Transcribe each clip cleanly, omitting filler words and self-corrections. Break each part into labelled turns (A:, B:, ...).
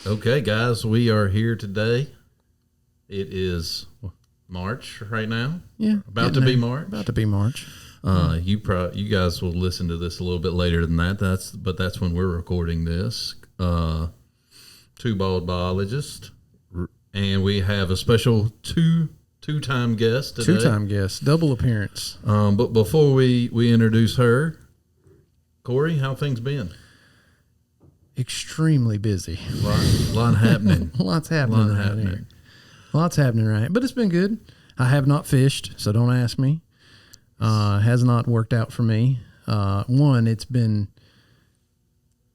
A: Okay, guys, we are here today. It is March right now.
B: Yeah,
A: about to be March.
B: About to be March.
A: You guys will listen to this a little bit later than that. That's when we're recording this. Two Bald Biologists, and we have a special two-time guest today.
B: Two-time guest, double appearance.
A: But before we introduce her, Corey, how things been?
B: Extremely busy.
A: Lot happening.
B: Lots happening. Lots happening, right? But it's been good. I have not fished, so don't ask me. Has not worked out for me.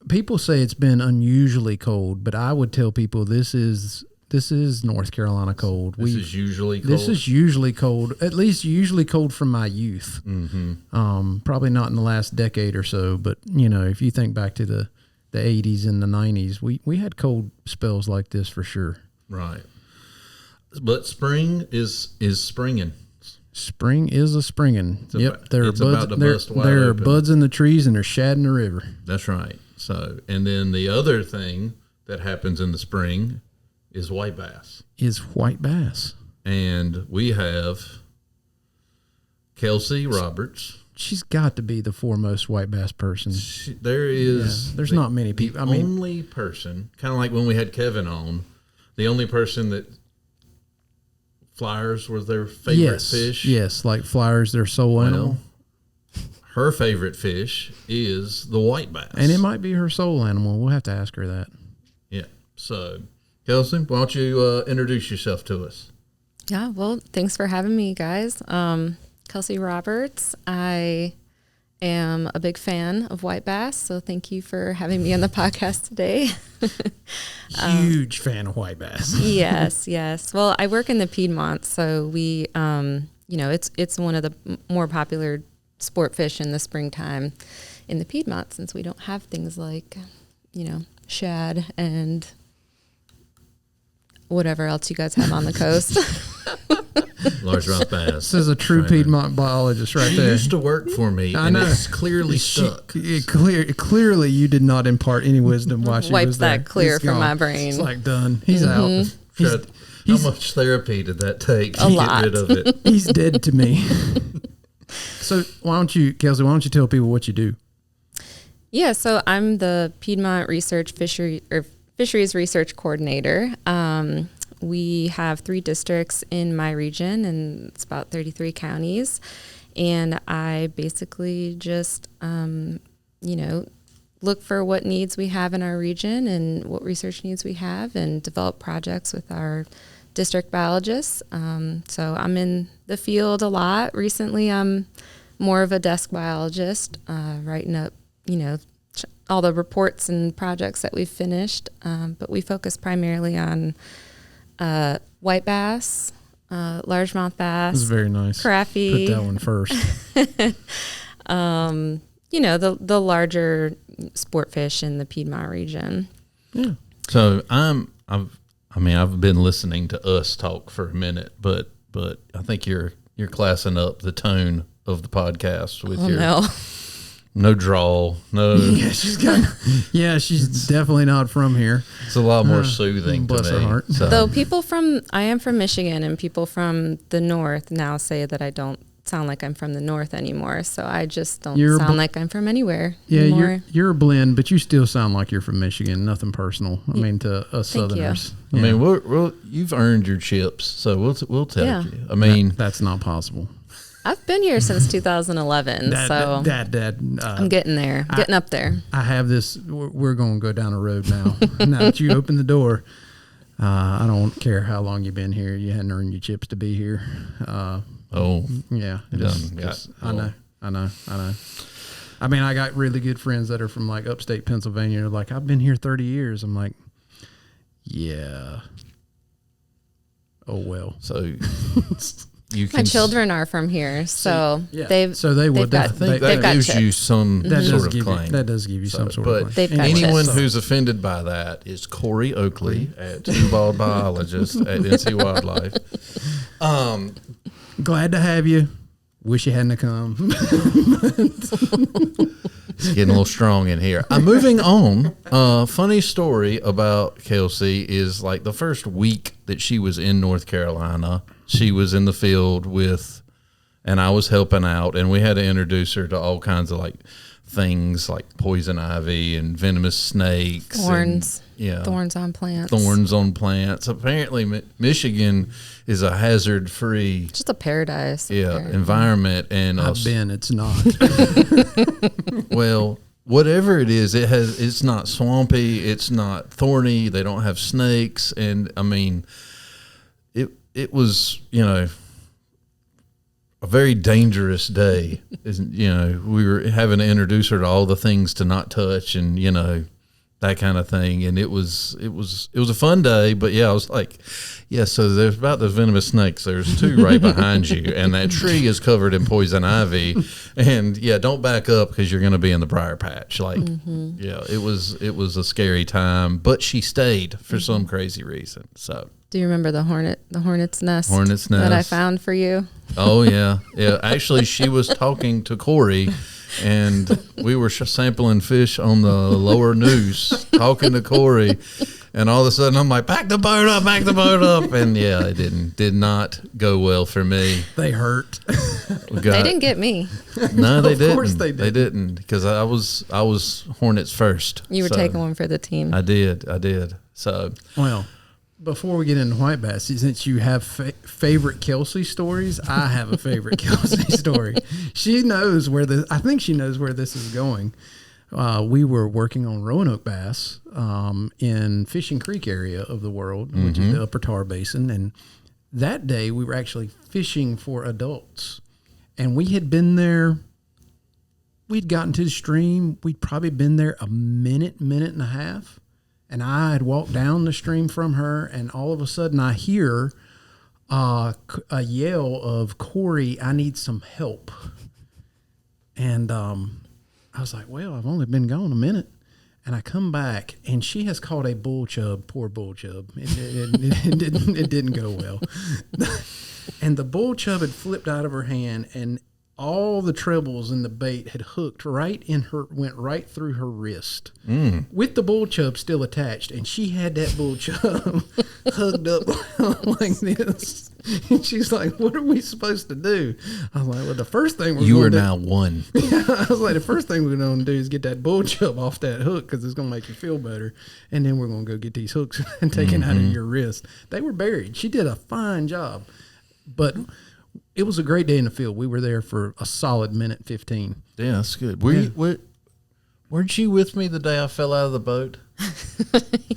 B: People say it's been unusually cold, but I would tell people this is North Carolina cold.
A: This is usually cold?
B: This is usually cold, at least usually cold from my youth.
A: Mm-hmm.
B: Probably not in the last decade or so, but, if you think back to the 80s and the 90s, we had cold spells like this for sure.
A: Right. But spring is springing.
B: Spring is a springing. There are
A: open.
B: buds in the trees and there's shad in the river.
A: That's right. So, and then the other thing that happens in the spring is white bass. And we have Kelsey Roberts.
B: She's got to be the foremost white bass person.
A: There's
B: not many people.
A: Only person, kind of like when we had Kevin on, the only person that flyers was their favorite fish.
B: Yes, like flyers, their soul animal.
A: Her favorite fish is the white bass.
B: And it might be her soul animal. We'll have to ask her that.
A: Yeah. So, Kelsey, why don't you introduce yourself to us?
C: Yeah, well, thanks for having me, guys. Kelsey Roberts. I am a big fan of white bass, so thank you for having me on the podcast today.
B: Huge fan of white bass.
C: Yes. Well, I work in the Piedmont, so we, it's one of the more popular sport fish in the springtime in the Piedmont, since we don't have things like, shad and whatever else you guys have on the coast.
A: Largemouth bass.
B: This is a true Piedmont biologist right there.
A: She used to work for me, and it's clearly stuck.
B: Clearly, you did not impart any wisdom while she was there.
C: Wipe that clear from my brain.
B: It's like done. He's out.
A: How much therapy did that take to
C: get
A: rid of it?
B: He's dead to me. So Kelsey, why don't you tell people what you do?
C: Yeah, so I'm the Piedmont Fisheries Research Coordinator. We have 3 districts in my region, and it's about 33 counties. And I basically just, look for what needs we have in our region and what research needs we have, and develop projects with our district biologists. So I'm in the field a lot. Recently, I'm more of a desk biologist, writing up, all the reports and projects that we've finished. But we focus primarily on white bass, largemouth bass.
B: This is very nice.
C: Crappie.
B: Put that one first.
C: The larger sport fish in the Piedmont region.
B: Yeah.
A: So I've been listening to us talk for a minute, but I think you're classing up the tone of the podcast with no drawl, no.
B: Yeah, she's definitely not from here.
A: It's a lot more soothing.
B: Bless
A: to me.
B: her heart.
A: So.
C: Though I am from Michigan, and people from the north now say that I don't sound like I'm from the north anymore. So I just don't sound like I'm from anywhere anymore.
B: You're a blend, but you still sound like you're from Michigan. Nothing personal. I mean, to us Southerners.
A: I mean, you've earned your chips, so we'll tell you. I mean,
B: that's not possible.
C: I've been here since 2011, I'm getting there, getting up there.
B: I have this. We're going to go down a road now. Now that you open the door, I don't care how long you've been here. You hadn't earned your chips to be here. Yeah. I know. I mean, I got really good friends that are from like upstate Pennsylvania. They're like, I've been here 30 years. I'm like, yeah. Oh, well.
A: So...
C: My children are from here, so they would.
A: I think that gives you some sort of claim.
B: That does give you some sort of claim.
C: But
A: anyone who's offended by that is Corey Oakley at Two Bald Biologists at NC Wildlife.
B: Glad to have you. Wish you hadn't have come.
A: It's getting a little strong in here. Moving on. Funny story about Kelsey is like the first week that she was in North Carolina, she was in the field and I was helping out, and we had to introduce her to all kinds of like things like poison ivy and venomous snakes.
C: Thorns.
A: And,
C: Thorns on plants.
A: Thorns on plants. Apparently, Michigan is a hazard-free,
C: just a paradise.
A: Environment. And
B: I've been. It's not.
A: Well, whatever it is, it's not swampy. It's not thorny. They don't have snakes. And I mean, it was, a very dangerous day. We were having to introduce her to all the things to not touch and, that kind of thing. And it was a fun day, but I was like, so there's about those venomous snakes. There's 2 right behind you, and that tree is covered in poison ivy. And don't back up because you're going to be in the briar patch. Like, it was a scary time, but she stayed for some crazy reason. So.
C: Do you remember the hornet's nest?
A: Hornet's nest
C: that I found for you.
A: Oh yeah. Actually, she was talking to Corey, and we were sampling fish on the lower noose, talking to Corey, and all of a sudden I'm like, back the boat up, and it did not go well for me.
B: They hurt.
C: They didn't get me.
A: No, they didn't.
B: Of course they
A: didn't, because I was hornets first.
C: You were taking one for the team.
A: I did. So
B: well. Before we get into white bass, since you have favorite Kelsey stories, I have a favorite Kelsey story. She knows I think she knows where this is going. We were working on Roanoke bass in Fishing Creek area of the world, which is the Upper Tar Basin. And that day we were actually fishing for adults. And we had been there. We'd gotten to the stream. We'd probably been there a minute and a half. And I had walked down the stream from her, and all of a sudden I hear a yell of, Corey, I need some help. And I was like, well, I've only been gone a minute. And I come back, and she has caught a bull chub, poor bull chub. It didn't go well. And the bull chub had flipped out of her hand, and all the trebles in the bait had hooked went right through her wrist with the bull chub still attached. And she had that bull chub hugged up like this. And she's like, what are we supposed to do? I was like, well, the first thing
A: you are now one.
B: I was like, the first thing we're going to do is get that bull chub off that hook, because it's going to make you feel better. And then we're going to go get these hooks and take it out of your wrist. They were buried. She did a fine job. But it was a great day in the field. We were there for a solid minute 15.
A: Yeah, that's good. Weren't you with me the day I fell out of the boat?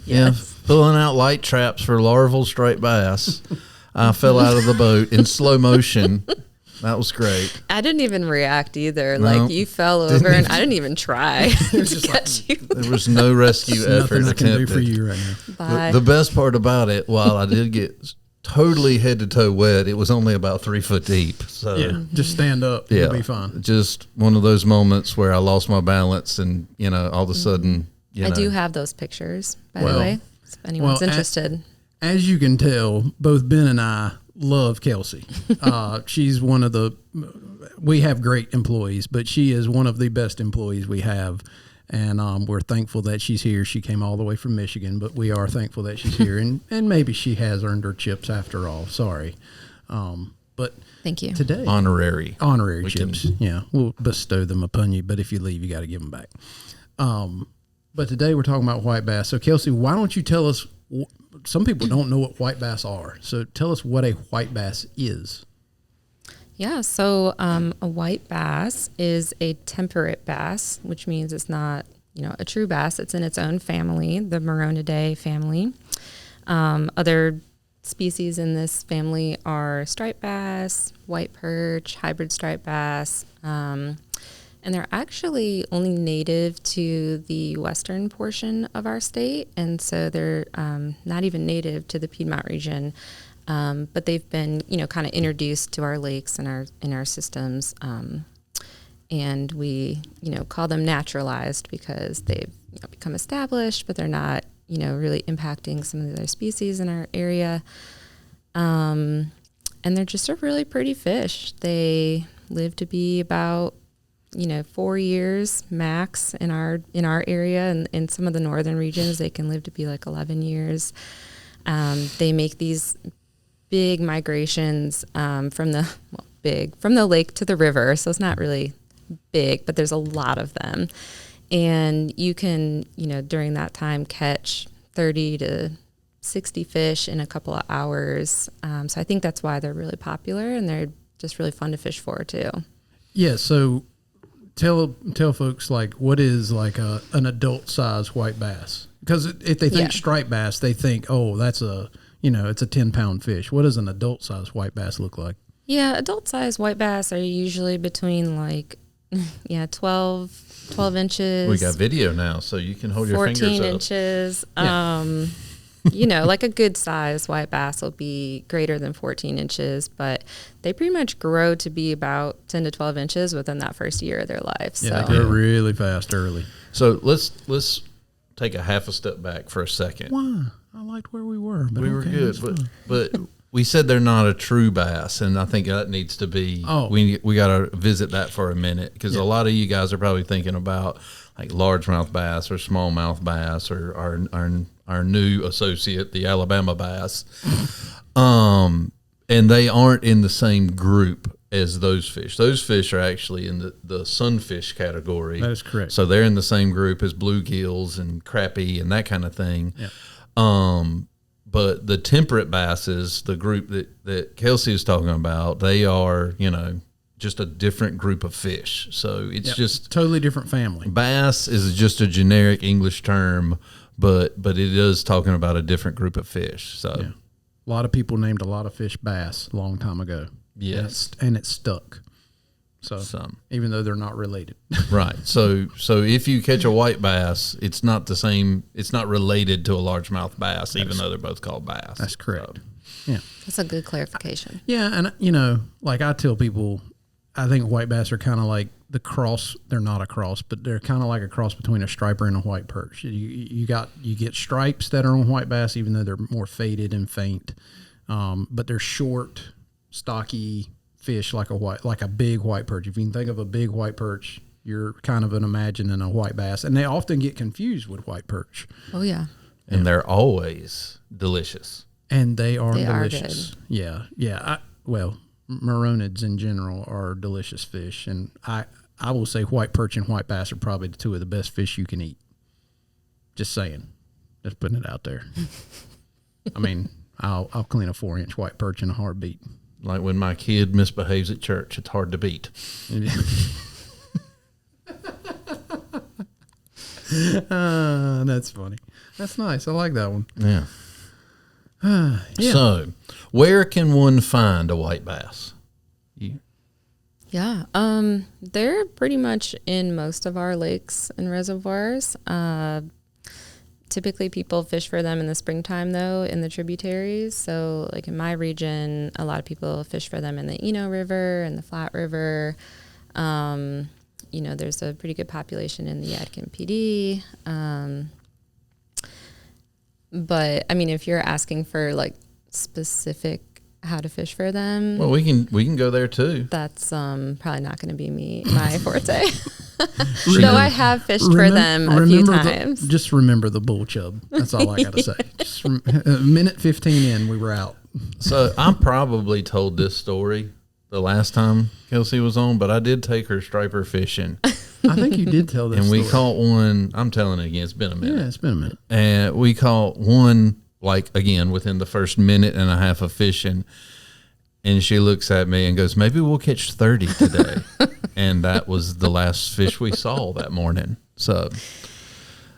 C: Yes.
A: Pulling out light traps for larval striped bass. I fell out of the boat in slow motion. That was great.
C: I didn't even react either.
A: No,
C: like, you fell over, and I didn't even try to catch you.
A: There was no rescue effort
B: Nothing I can do
A: attempted.
B: for you right now.
C: Bye.
A: The best part about it, while I did get totally head to toe wet, it was only about 3 foot deep. So
B: just stand up. You'll be fine.
A: Just one of those moments where I lost my balance, and all of a sudden,
C: I do have those pictures, by the way, if anyone's interested.
B: As you can tell, both Ben and I love Kelsey. She's one of we have great employees, but she is one of the best employees we have. And we're thankful that she's here. She came all the way from Michigan, but we are thankful that she's here. And maybe she has earned her chips after all. Sorry. But
C: thank you.
B: Today,
A: honorary
B: chips. We'll bestow them upon you. But if you leave, you got to give them back. But today we're talking about white bass. So Kelsey, why don't you tell us? Some people don't know what white bass are. So tell us what a white bass is.
C: Yeah, so a white bass is a temperate bass, which means it's not, a true bass. It's in its own family, the Moronidae family. Other species in this family are striped bass, white perch, hybrid striped bass, and they're actually only native to the western portion of our state, and so they're not even native to the Piedmont region. But they've been, kind of introduced to our lakes and in our systems, and we, call them naturalized because they've become established, but they're not, really impacting some of the other species in our area. And they're just a really pretty fish. They live to be about 4 years max in our area, and in some of the northern regions they can live to be like 11 years. They make these big migrations from the lake to the river, so it's not really big, but there's a lot of them, and you can during that time catch 30 to 60 fish in a couple of hours. So I think that's why they're really popular, and they're just really fun to fish for too.
B: Yeah. So tell folks, like, what is like an adult size white bass? Because if they think striped bass, they think, oh, that's it's a 10-pound fish. What does an adult size white bass look like? Yeah,
C: adult size white bass are usually between 12 inches.
A: We got video now, so you can hold your fingers up.
C: 14 inches. Like a good size white bass will be greater than 14 inches, but they pretty much grow to be about 10 to 12 inches within that first year of their life.
B: Yeah, they grow really fast early.
A: So let's take a half a step back for a second.
B: Why? I liked where we were. But
A: we were good, but we said they're not a true bass, and I think that needs to be. Oh. We got to visit that for a minute, because a lot of you guys are probably thinking about like largemouth bass or smallmouth bass, or our new associate, the Alabama bass, and they aren't in the same group as those fish. Those fish are actually in the sunfish category.
B: That is correct.
A: So they're in the same group as bluegills and crappie and that kind of thing. Yeah.
B: But
A: the temperate basses, the group that Kelsey is talking about, they are, just a different group of fish. So it's just
B: totally different family.
A: Bass is just a generic English term, but it is talking about a different group of fish. So
B: a lot of people named a lot of fish bass a long time ago.
A: Yes.
B: And it stuck. So even though they're not related.
A: Right. So if you catch a white bass, it's not the same. It's not related to a largemouth bass, even though they're both called bass.
B: That's correct.
A: So.
B: Yeah.
C: That's a good clarification.
B: Yeah. And, like I tell people, I think white bass are kind of like the cross. They're not a cross, but they're kind of like a cross between a striper and a white perch. You get stripes that are on white bass, even though they're more faded and faint. But they're short, stocky fish, like a big white perch. If you can think of a big white perch, you're kind of imagining a white bass, and they often get confused with white perch.
C: Oh yeah,
A: and they're always delicious.
B: And they are delicious. Yeah. Maronids in general are delicious fish, and I will say white perch and white bass are probably the two of the best fish you can eat. Just saying, just putting it out there. I mean, I'll clean a 4-inch white perch in a heartbeat.
A: Like when my kid misbehaves at church, it's hard to beat.
B: That's funny. That's nice. I like that one.
A: Yeah. So, where can one find a white bass?
C: Yeah, they're pretty much in most of our lakes and reservoirs. Typically, people fish for them in the springtime, though, in the tributaries. So, like in my region, a lot of people fish for them in the Eno River and the Flat River. There's a pretty good population in the Yadkin PD. But I mean, if you're asking for like specific how to fish for them,
A: well, we can go there too.
C: That's probably not going to be my forte. Though I have fished for them a few times.
B: Just remember the bull chub. That's all I got to say. Just minute 15 in, we were out.
A: So I probably told this story the last time Kelsey was on, but I did take her striper fishing.
B: I think you did tell this
A: and
B: story.
A: We caught one. I'm telling it again. It's been a minute.
B: Yeah, it's been a minute.
A: And we caught one, like, again, within the first minute and a half of fishing. And she looks at me and goes, maybe we'll catch 30 today. And that was the last fish we saw that morning. So,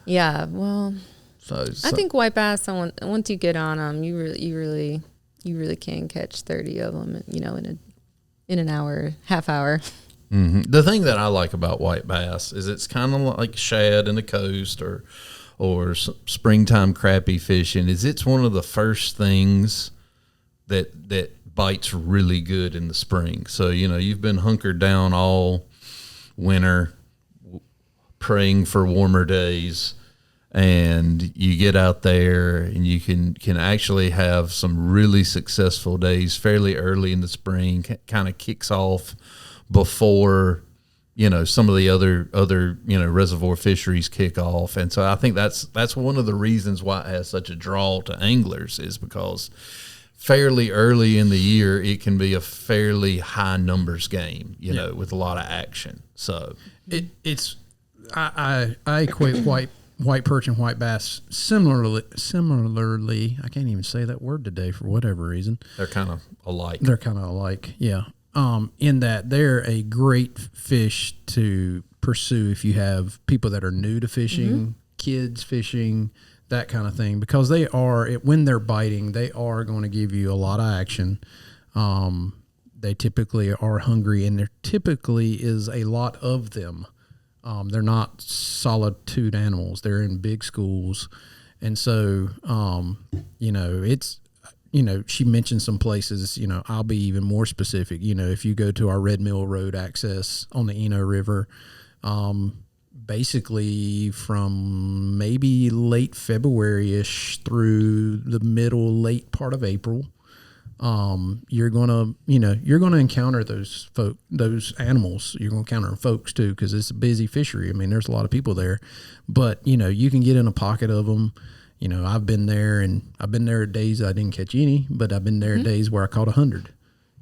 C: yeah, well, I think white bass, once you get on them, you really can catch 30 of them, in an hour, half hour.
A: Mm-hmm. The thing that I like about white bass is it's kind of like shad in the coast or springtime crappie fishing. Is it's one of the first things that bites really good in the spring. So you've been hunkered down all winter, praying for warmer days, and you get out there and you can actually have some really successful days fairly early in the spring. Kind of kicks off before some of the other reservoir fisheries kick off. And so I think that's one of the reasons why it has such a draw to anglers, is because fairly early in the year it can be a fairly high numbers game, with a lot of action. So
B: it's I equate white perch and white bass similarly. I can't even say that word today for whatever reason.
A: They're kind of alike.
B: Yeah. In that they're a great fish to pursue if you have people that are new to fishing, kids fishing, that kind of thing, because they are, when they're biting, they are going to give you a lot of action. They typically are hungry, and there typically is a lot of them. They're not solitude animals. They're in big schools. And so, it's, she mentioned some places, I'll be even more specific. If you go to our Red Mill Road access on the Eno River, basically from maybe late February-ish through the late part of April, you're gonna encounter those animals. You're gonna encounter folks too, because it's a busy fishery. I mean, there's a lot of people there, but you can get in a pocket of them. I've been there days I didn't catch any, but I've been there days where I caught 100,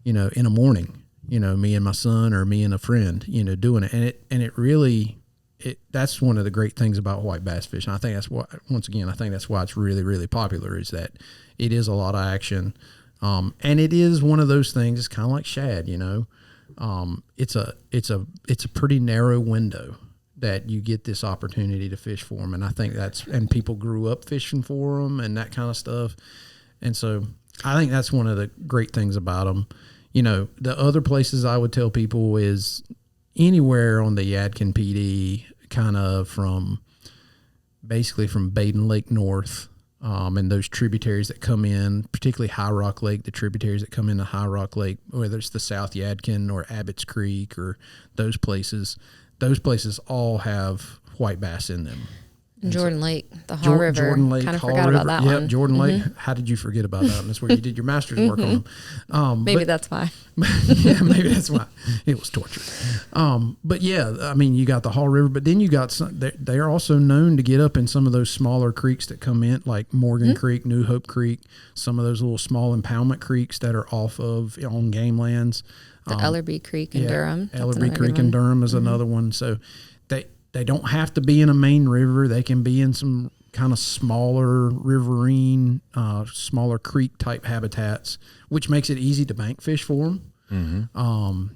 B: in a morning, me and my son or me and a friend, doing it. And it really, that's one of the great things about white bass fishing. I think that's why, once again, that's why it's really, really popular, is that it is a lot of action. And it is one of those things, it's kind of like shad, it's a pretty narrow window that you get this opportunity to fish for them. And I think and people grew up fishing for them and that kind of stuff. And so I think that's one of the great things about them. The other places I would tell people is anywhere on the Yadkin PD, kind of basically from Baden Lake north, and those tributaries that come in, particularly High Rock Lake, the tributaries that come into High Rock Lake, whether it's the South Yadkin or Abbott's Creek or those places all have white bass in them.
C: Jordan Lake, the Haw River.
B: Jordan Lake,
C: kind of forgot about that one.
B: Yep, Jordan Lake. How did you forget about that one? That's where you did your master's work on them.
C: Maybe that's why.
B: Yeah, maybe that's why. It was torture. But yeah, I mean, you got the Haw River, but then you got some. They are also known to get up in some of those smaller creeks that come in, like Morgan Creek, New Hope Creek, some of those little small impoundment creeks that are off of on game lands.
C: The Ellerby Creek in Durham.
B: Ellerby Creek in Durham is another one. So they don't have to be in a main river. They can be in some kind of smaller riverine, smaller creek type habitats, which makes it easy to bank fish for them.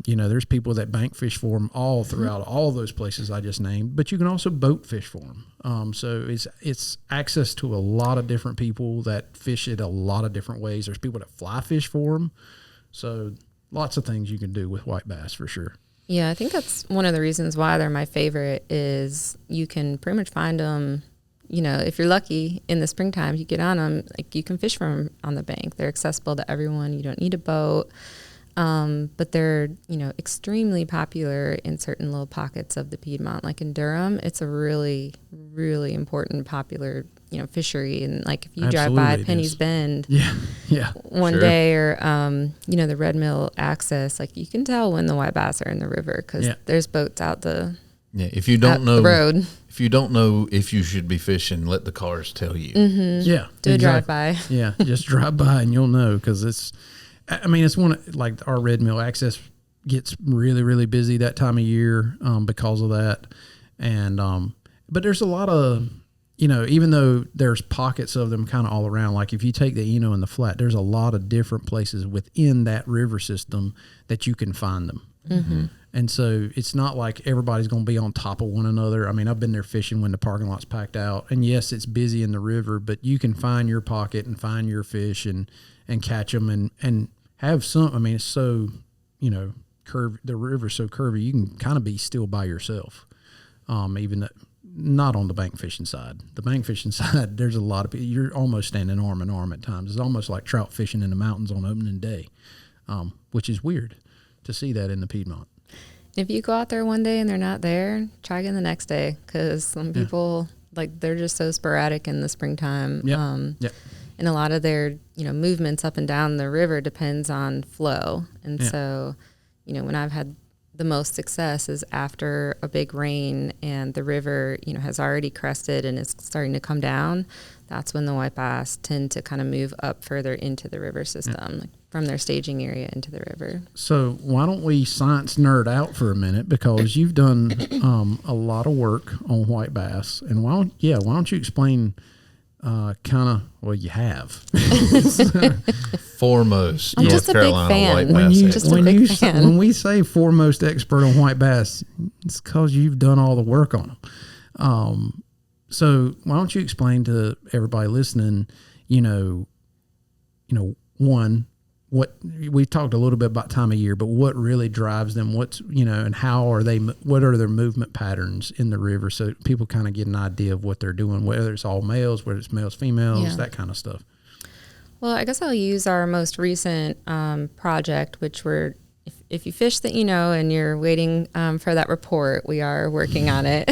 B: There's people that bank fish for them all throughout all those places I just named, but you can also boat fish for them. So it's access to a lot of different people that fish it a lot of different ways. There's people that fly fish for them. So lots of things you can do with white bass for sure.
C: Yeah, I think that's one of the reasons why they're my favorite, is you can pretty much find them, if you're lucky in the springtime, you get on them, like you can fish from them on the bank. They're accessible to everyone. You don't need a boat. But they're, extremely popular in certain little pockets of the Piedmont. Like in Durham, it's a really, really important, popular, fishery. And like if you drive by Penny's Bend one day, or, the Red Mill access, like you can tell when the white bass are in the river, because there's boats out the
A: if you don't know
C: the road.
A: If you don't know if you should be fishing, let the cars tell you.
C: Do a drive by.
B: Just drive by and you'll know, because it's one like our Red Mill access gets really, really busy that time of year because of that. And but there's a lot of, even though there's pockets of them kind of all around, like if you take the Eno and the Flat, there's a lot of different places within that river system that you can find them. And so it's not like everybody's going to be on top of one another. I mean, I've been there fishing when the parking lot's packed out, and yes, it's busy in the river, but you can find your pocket and find your fish and catch them and have some. I mean, it's so, curvy. The river's so curvy, you can kind of be still by yourself. Even not on the bank fishing side. The bank fishing side, there's a lot of people. You're almost standing arm in arm at times. It's almost like trout fishing in the mountains on opening day, which is weird to see that in the Piedmont.
C: If you go out there one day and they're not there, try again the next day, because some people, they're just so sporadic in the springtime. And a lot of their, movements up and down the river depends on flow. And so, when I've had the most success is after a big rain and the river, has already crested and is starting to come down. That's when the white bass tend to kind of move up further into the river system, like from their staging area into the river.
B: So why don't we science nerd out for a minute, because you've done a lot of work on white bass, and why don't you explain you have
A: foremost
C: I'm
A: North
C: just a
A: Carolina
C: big fan.
A: white bass
B: when we say foremost expert on white bass, it's because you've done all the work on them. So why don't you explain to everybody listening, one, what we talked a little bit about time of year, but what really drives them, and what are their movement patterns in the river, so people kind of get an idea of what they're doing, whether it's all males, whether it's males, females, that kind of stuff.
C: Well, I guess I'll use our most recent project, which if you fish that and you're waiting for that report, we are working on it.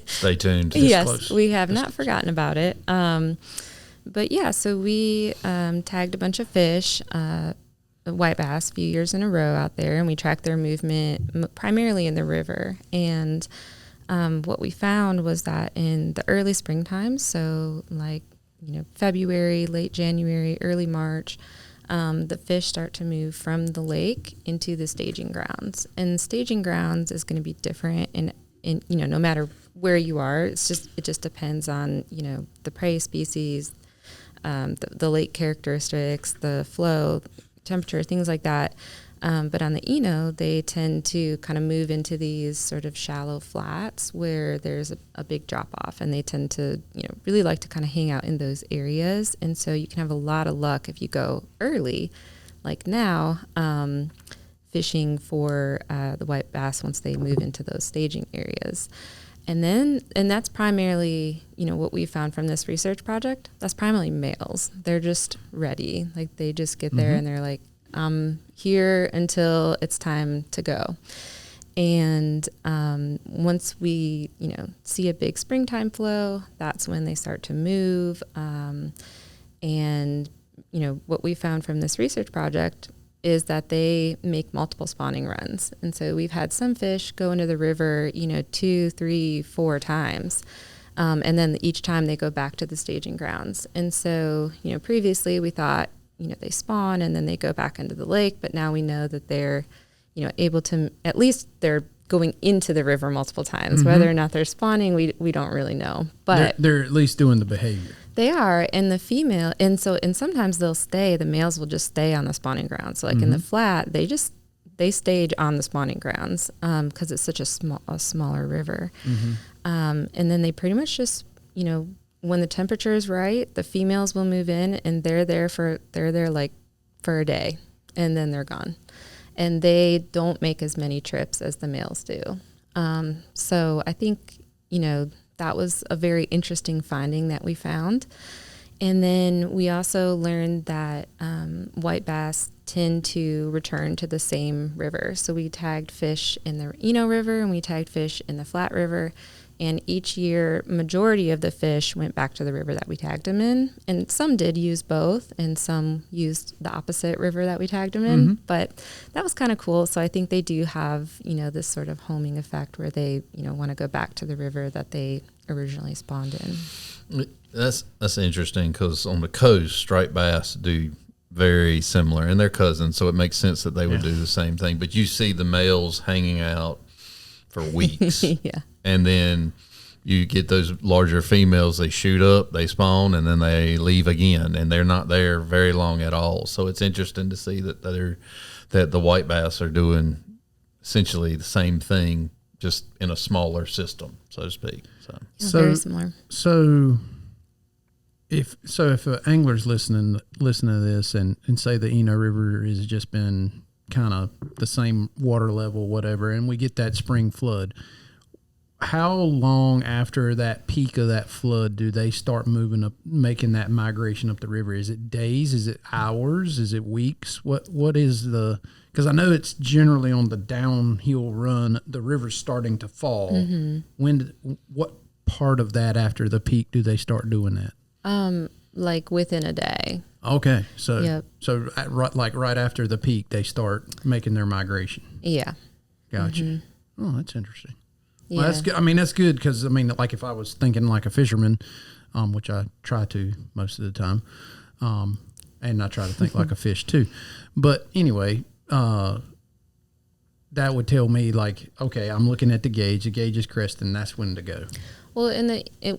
A: Stay tuned.
C: Yes, we have not forgotten about it. But yeah, so we tagged a bunch of fish, white bass, a few years in a row out there, and we tracked their movement primarily in the river. And what we found was that in the early springtime, so like February, late January, early March, the fish start to move from the lake into the staging grounds. And staging grounds is going to be different in no matter where you are. It just depends on the prey species, the lake characteristics, the flow, temperature, things like that. But on the they tend to kind of move into these sort of shallow flats where there's a big drop off, and they tend to, really like to kind of hang out in those areas. And so you can have a lot of luck if you go early, like now, fishing for the white bass once they move into those staging areas. And that's primarily, what we found from this research project, that's primarily males. They're just ready. Like they just get there and they're like, I'm here until it's time to go. And once we, see a big springtime flow, that's when they start to move. And, what we found from this research project is that they make multiple spawning runs. And so we've had some fish go into the river, 2, 3, 4 times. And then each time they go back to the staging grounds. And so, previously we thought, they spawn and then they go back into the lake, but now we know that they're, able to, at least they're going into the river multiple times. Whether or not they're spawning, we don't really know. But
B: they're at least doing the behavior.
C: They are, and the female, and sometimes they'll stay. The males will just stay on the spawning grounds. So like in the flat, they stage on the spawning grounds because it's such a smaller river. And then they pretty much just, when the temperature is right, the females will move in, and they're there like for a day, and then they're gone. And they don't make as many trips as the males do. So I think, that was a very interesting finding that we found. And then we also learned that white bass tend to return to the same river. So we tagged fish in the River, and we tagged fish in the Flat River. And each year, majority of the fish went back to the river that we tagged them in. And some did use both, and some used the opposite river that we tagged them in. But that was kind of cool. So I think they do have, this sort of homing effect where they, want to go back to the river that they originally spawned in.
A: That's interesting, because on the coast, striped bass do very similar, and they're cousins, so it makes sense that they would do the same thing. But you see the males hanging out for weeks.
C: Yeah.
A: And then you get those larger females, they shoot up, they spawn, and then they leave again, and they're not there very long at all. So it's interesting to see that the white bass are doing essentially the same thing, just in a smaller system, so to speak.
C: So very similar.
B: So if an angler's listening to this and say the River has just been kind of the same water level, whatever, and we get that spring flood, how long after that peak of that flood do they start moving up, making that migration up the river? Is it days? Is it hours? Is it weeks? What is because I know it's generally on the downhill run, the river's starting to fall. What part of that after the peak do they start doing that?
C: Like within a day.
B: Okay. So,
C: Yep.
B: right after the peak, they start making their migration.
C: Yeah.
B: Gotcha. Oh, that's interesting.
C: Yeah.
B: Well, that's good. I mean, that's good because, I mean, like if I was thinking like a fisherman, which I try to most of the time, and I try to think like a fish too. But anyway, that would tell me like, okay, I'm looking at the gauge is cresting, that's when to go.
C: Well,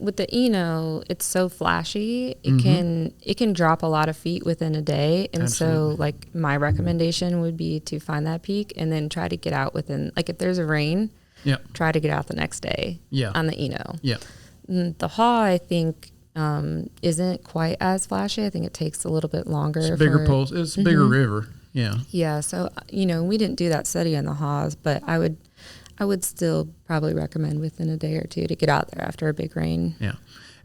C: with the Eno, it's so flashy. It can drop a lot of feet within a day, and
B: Absolutely.
C: so like my recommendation would be to find that peak and then try to get out within, like if there's a rain, try to get out the next day. On the Eno. The Haw, I think, isn't quite as flashy. I think it takes a little bit longer.
B: It's a bigger pulse. It's a bigger river. Yeah.
C: So we didn't do that study on the Haws, but I would still probably recommend within a day or two to get out there after a big rain.
B: Yeah.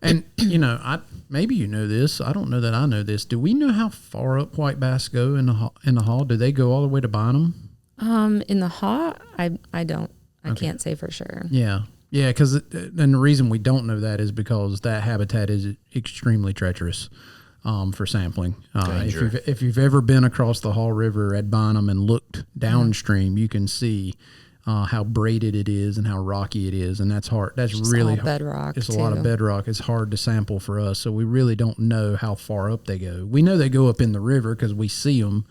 B: And, maybe you know this. I don't know that I know this. Do we know how far up white bass go in the Haw? Do they go all the way to bottom?
C: In the Haw, I don't. I can't say for sure.
B: Yeah. Yeah, because and the reason we don't know that is because that habitat is extremely treacherous for sampling. If you've ever been across the Haw River at Bonham and looked downstream, you can see how braided it is and how rocky it is, and that's hard. That's
C: Just
B: really
C: all bedrock.
B: It's a lot of bedrock. It's hard to sample for us, so we really don't know how far up they go. We know they go up in the river because we see them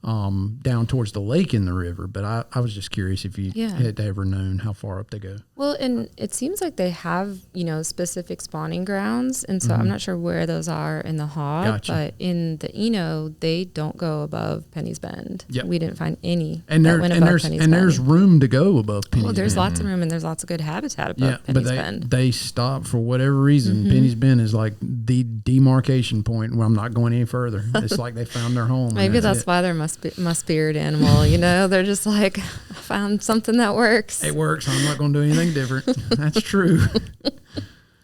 B: down towards the lake in the river, but I was just curious if you had ever known how far up they go.
C: Well, and it seems like they have, specific spawning grounds, and so I'm not sure where those are in the Haw, but in the Eno, they don't go above Penny's Bend.
B: Yep.
C: We didn't find any
B: and
C: that went above Penny's Bend.
B: There's room to go above Penny's Bend.
C: There's lots of room, and there's lots of good habitat above Penny's Bend.
B: They stop for whatever reason. Penny's Bend is like the demarcation point where I'm not going any further. It's like they found their home.
C: Maybe that's why they're my spirit animal. They're just like, I found something that works.
B: It works. I'm not going to do anything different. That's true.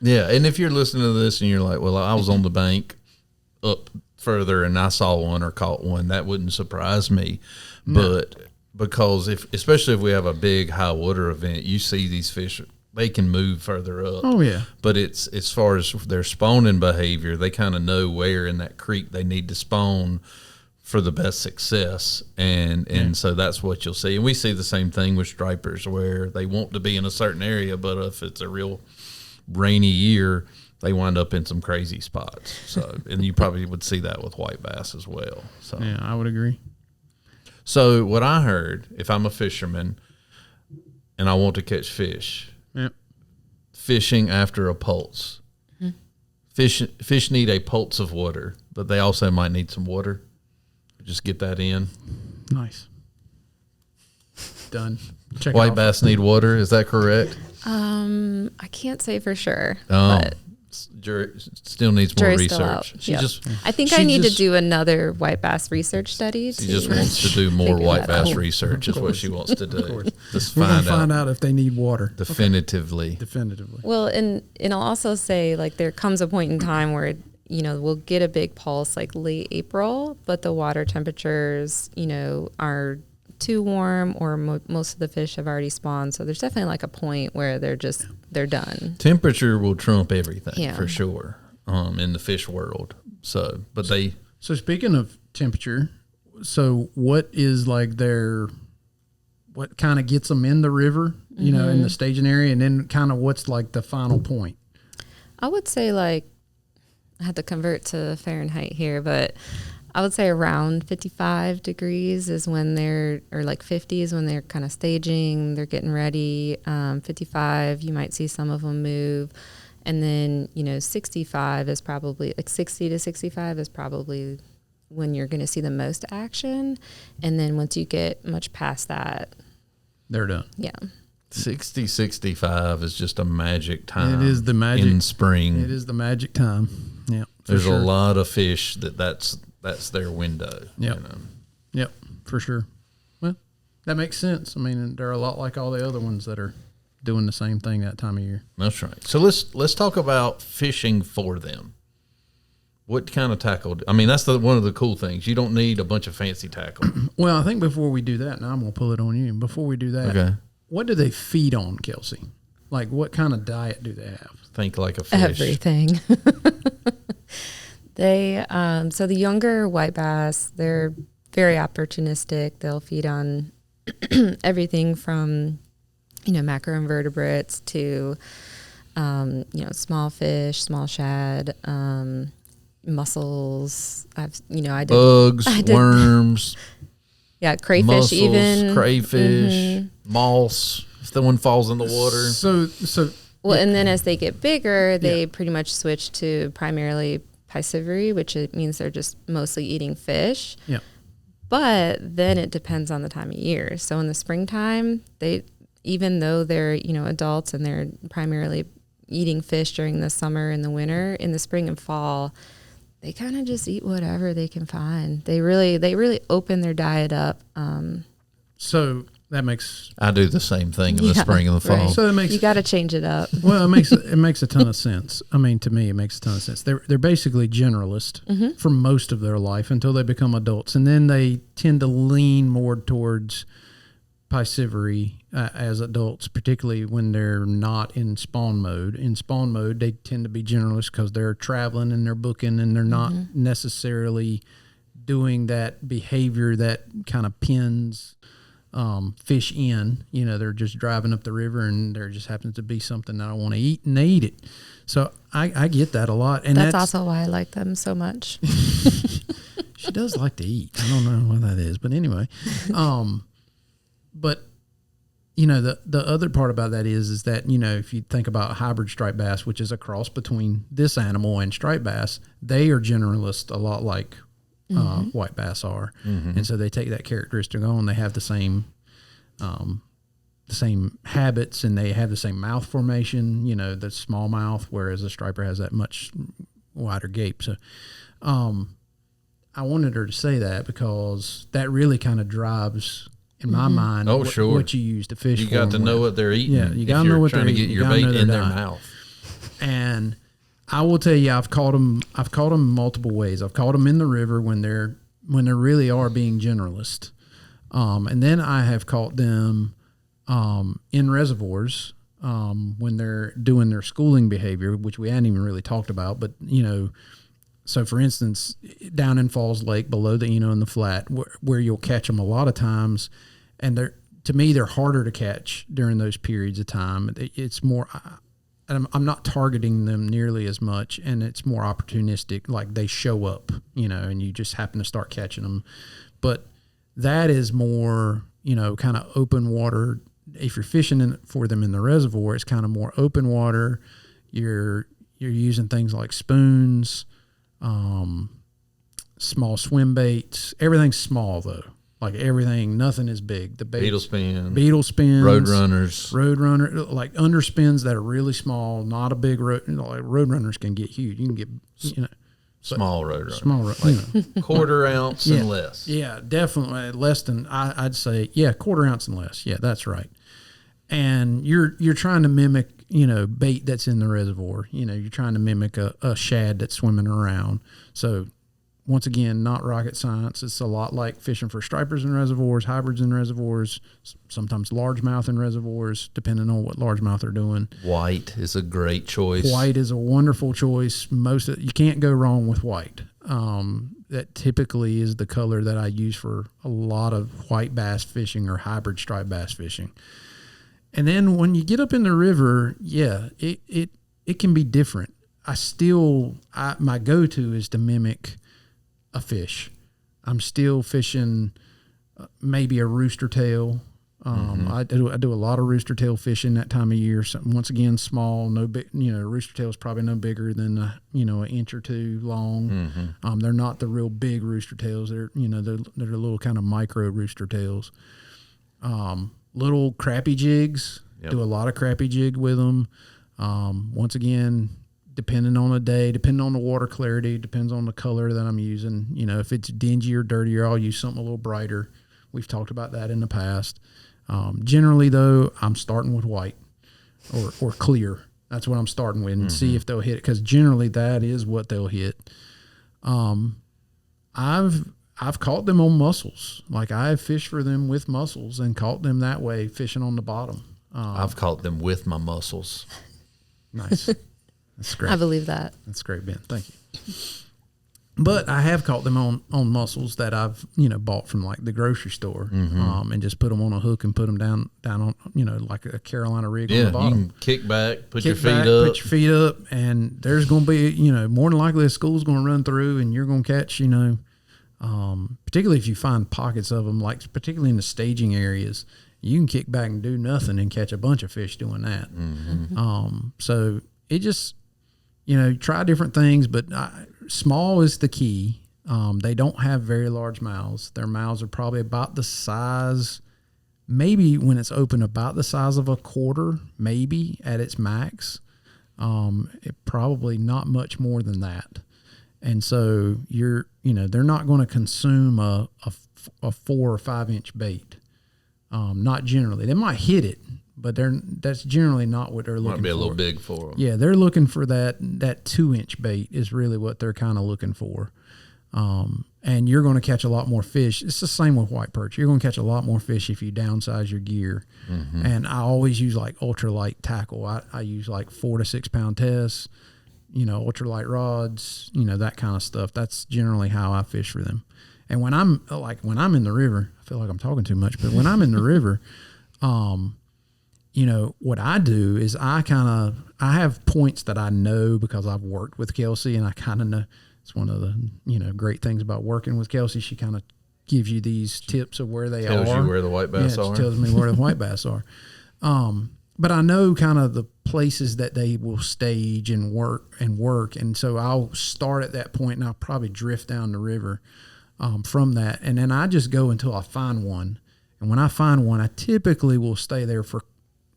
A: Yeah, and if you're listening to this and you're like, well, I was on the bank up further and I saw one or caught one, that wouldn't surprise me. No. But because especially if we have a big high water event, you see these fish, they can move further up.
B: Oh, yeah.
A: But it's as far as their spawning behavior, they kind of know where in that creek they need to spawn for the best success, and so that's what you'll see. And we see the same thing with stripers, where they want to be in a certain area, but if it's a real rainy year, they wind up in some crazy spots. So, and you probably would see that with white bass as well. So
B: yeah, I would agree.
A: So what I heard, if I'm a fisherman and I want to catch fish, fishing after a pulse. Fish need a pulse of water, but they also might need some water. Just get that in.
B: Nice. Done. Check
A: White bass need water. Is that correct?
C: I can't say for sure.
A: But jury still needs more research.
C: I think I need to do another white bass research study.
A: She just wants to do more white bass research. Is what she wants to do. Just
B: find out if they need water
A: definitively.
B: Definitively.
C: Well, and I'll also say, like, there comes a point in time where we'll get a big pulse like late April, but the water temperatures, are too warm, or most of the fish have already spawned. So there's definitely like a point where they're done.
A: Temperature will trump everything for sure in the fish world. So
B: speaking of temperature, so what is like what kind of gets them in the river, in the staging area, and then kind of what's like the final point?
C: I would say, like, I had to convert to Fahrenheit here, but I would say around 55 degrees is when or like 50 is when they're kind of staging, they're getting ready. 55, you might see some of them move. And then, 65 is probably, like 60 to 65 is probably when you're going to see the most action. And then once you get much past that,
B: they're done.
C: Yeah.
A: 60, 65 is just a magic time.
B: It is the magic
A: in spring.
B: It is the magic time. Yeah.
A: There's a lot of fish that's their window.
B: Yep. Yep, for sure. Well, that makes sense. I mean, they're a lot like all the other ones that are doing the same thing that time of year.
A: That's right. So let's talk about fishing for them. What kind of tackle? I mean, that's one of the cool things. You don't need a bunch of fancy tackle.
B: Well, I think before we do that, now I'm going to pull it on you. Before we do that, what do they feed on, Kelsey? Like, what kind of diet do they have?
A: Think like a fish.
C: Everything. They, so the younger white bass, they're very opportunistic. They'll feed on everything from, macroinvertebrates to, small fish, small shad, mussels. I did
A: bugs, worms.
C: Yeah, crayfish,
A: mussels,
C: even
A: crayfish, moss. If the one falls in the water.
B: So.
C: Well, and then as they get bigger, they pretty much switch to primarily piscivory, which it means they're just mostly eating fish.
B: Yeah.
C: But then it depends on the time of year. So in the springtime, even though they're, adults and they're primarily eating fish during the summer and the winter, in the spring and fall, they kind of just eat whatever they can find. They really open their diet up.
B: So that makes
A: I do the same thing in the spring and the fall.
C: Right.
B: So it makes
C: you got to change it up.
B: Well, it makes a ton of sense. I mean, to me, it makes a ton of sense. They're basically generalist for most of their life until they become adults, and then they tend to lean more towards piscivory as adults, particularly when they're not in spawn mode. In spawn mode, they tend to be generalists because they're traveling and they're booking, and they're not necessarily doing that behavior that kind of pins fish in. They're just driving up the river and there just happens to be something that I want to eat, and they eat it. So I get that a lot. And
C: that's also why I like them so much.
B: She does like to eat. I don't know what that is, but anyway. But the other part about that is that, if you think about hybrid striped bass, which is a cross between this animal and striped bass, they are generalists a lot like white bass are. And so they take that characteristic on. They have the same habits, and they have the same mouth formation, the small mouth, whereas a striper has that much wider gape. So I wanted her to say that because that really kind of drives, in my mind, what you use to fish.
A: You got to know what they're eating.
B: Yeah, you got to know what they're eating.
A: Trying to get your bait in their mouth.
B: And I will tell you, I've caught them multiple ways. I've caught them in the river when they really are being generalist, and then I have caught them in reservoirs when they're doing their schooling behavior, which we hadn't even really talked about. But so for instance, down in Falls Lake, below the in the flat, where you'll catch them a lot of times, and to me they're harder to catch during those periods of time. It's more. I'm not targeting them nearly as much, and it's more opportunistic. Like they show up, and you just happen to start catching them. But that is more, kind of open water. If you're fishing for them in the reservoir, it's kind of more open water. You're using things like spoons, small swim baits. Everything's small though. Like everything, nothing is big. The bait,
A: beetle spins,
B: road
A: runners,
B: like underspins that are really small, not a big road. Like road runners can get huge. You can get,
A: small road runners, quarter ounce and less.
B: Yeah, definitely less than I'd say. Yeah, quarter ounce and less. Yeah, that's right. And you're trying to mimic, bait that's in the reservoir. You're trying to mimic a shad that's swimming around. So once again, not rocket science. It's a lot like fishing for stripers in reservoirs, hybrids in reservoirs, sometimes largemouth in reservoirs, depending on what largemouth are doing.
A: White is a great choice.
B: White is a wonderful choice. You can't go wrong with white. That typically is the color that I use for a lot of white bass fishing or hybrid striped bass fishing. And then when you get up in the river, it can be different. My go-to is to mimic a fish. I'm still fishing maybe a rooster tail. I do a lot of rooster tail fishing that time of year. So once again, small, no big. Rooster tail is probably no bigger than an inch or two long. They're not the real big rooster tails. They're they're little kind of micro rooster tails. Little crappie jigs. Yep. Do a lot of crappie jig with them. Once again, depending on the day, depending on the water clarity, depends on the color that I'm using. If it's dingy or dirtier, I'll use something a little brighter. We've talked about that in the past. Generally, though, I'm starting with white or clear. That's what I'm starting with, and see if they'll hit it, because generally that is what they'll hit. I've caught them on mussels. Like I've fished for them with mussels and caught them that way, fishing on the bottom.
A: I've caught them with my mussels.
B: Nice. That's great.
C: I believe that.
B: That's great, Ben. Thank you. But I have caught them on mussels that I've bought from like the grocery store, and just put them on a hook and put them down on like a Carolina rig on the bottom.
A: You can kick back, put your feet
B: up, and there's going to be more than likely a school's going to run through, and you're going to catch particularly if you find pockets of them, like particularly in the staging areas, you can kick back and do nothing and catch a bunch of fish doing that. So it just try different things, but small is the key. They don't have very large mouths. Their mouths are probably about the size, maybe when it's open, about the size of a quarter, maybe at its max. Probably not much more than that. And so they're not going to consume a 4 or 5 inch bait. Not generally. They might hit it, but that's generally not what they're looking for.
A: Might be a little big for them.
B: Yeah, they're looking for that 2-inch bait is really what they're kind of looking for. And you're going to catch a lot more fish. It's the same with white perch. You're going to catch a lot more fish if you downsize your gear. And I always use like ultralight tackle. I use like 4 to 6 pound tests, ultralight rods, that kind of stuff. That's generally how I fish for them. And when I'm in the river, I feel like I'm talking too much, but when I'm in the river, what I do is I have points that I know because I've worked with Kelsey, and I kind of know. It's one of the, great things about working with Kelsey. She kind of gives you these tips of where they are.
A: Tells you where the white bass are.
B: She tells me where the white bass are. But I know kind of the places that they will stage and work. And so I'll start at that point, and I'll probably drift down the river from that. And then I just go until I find one. And when I find one, I typically will stay there for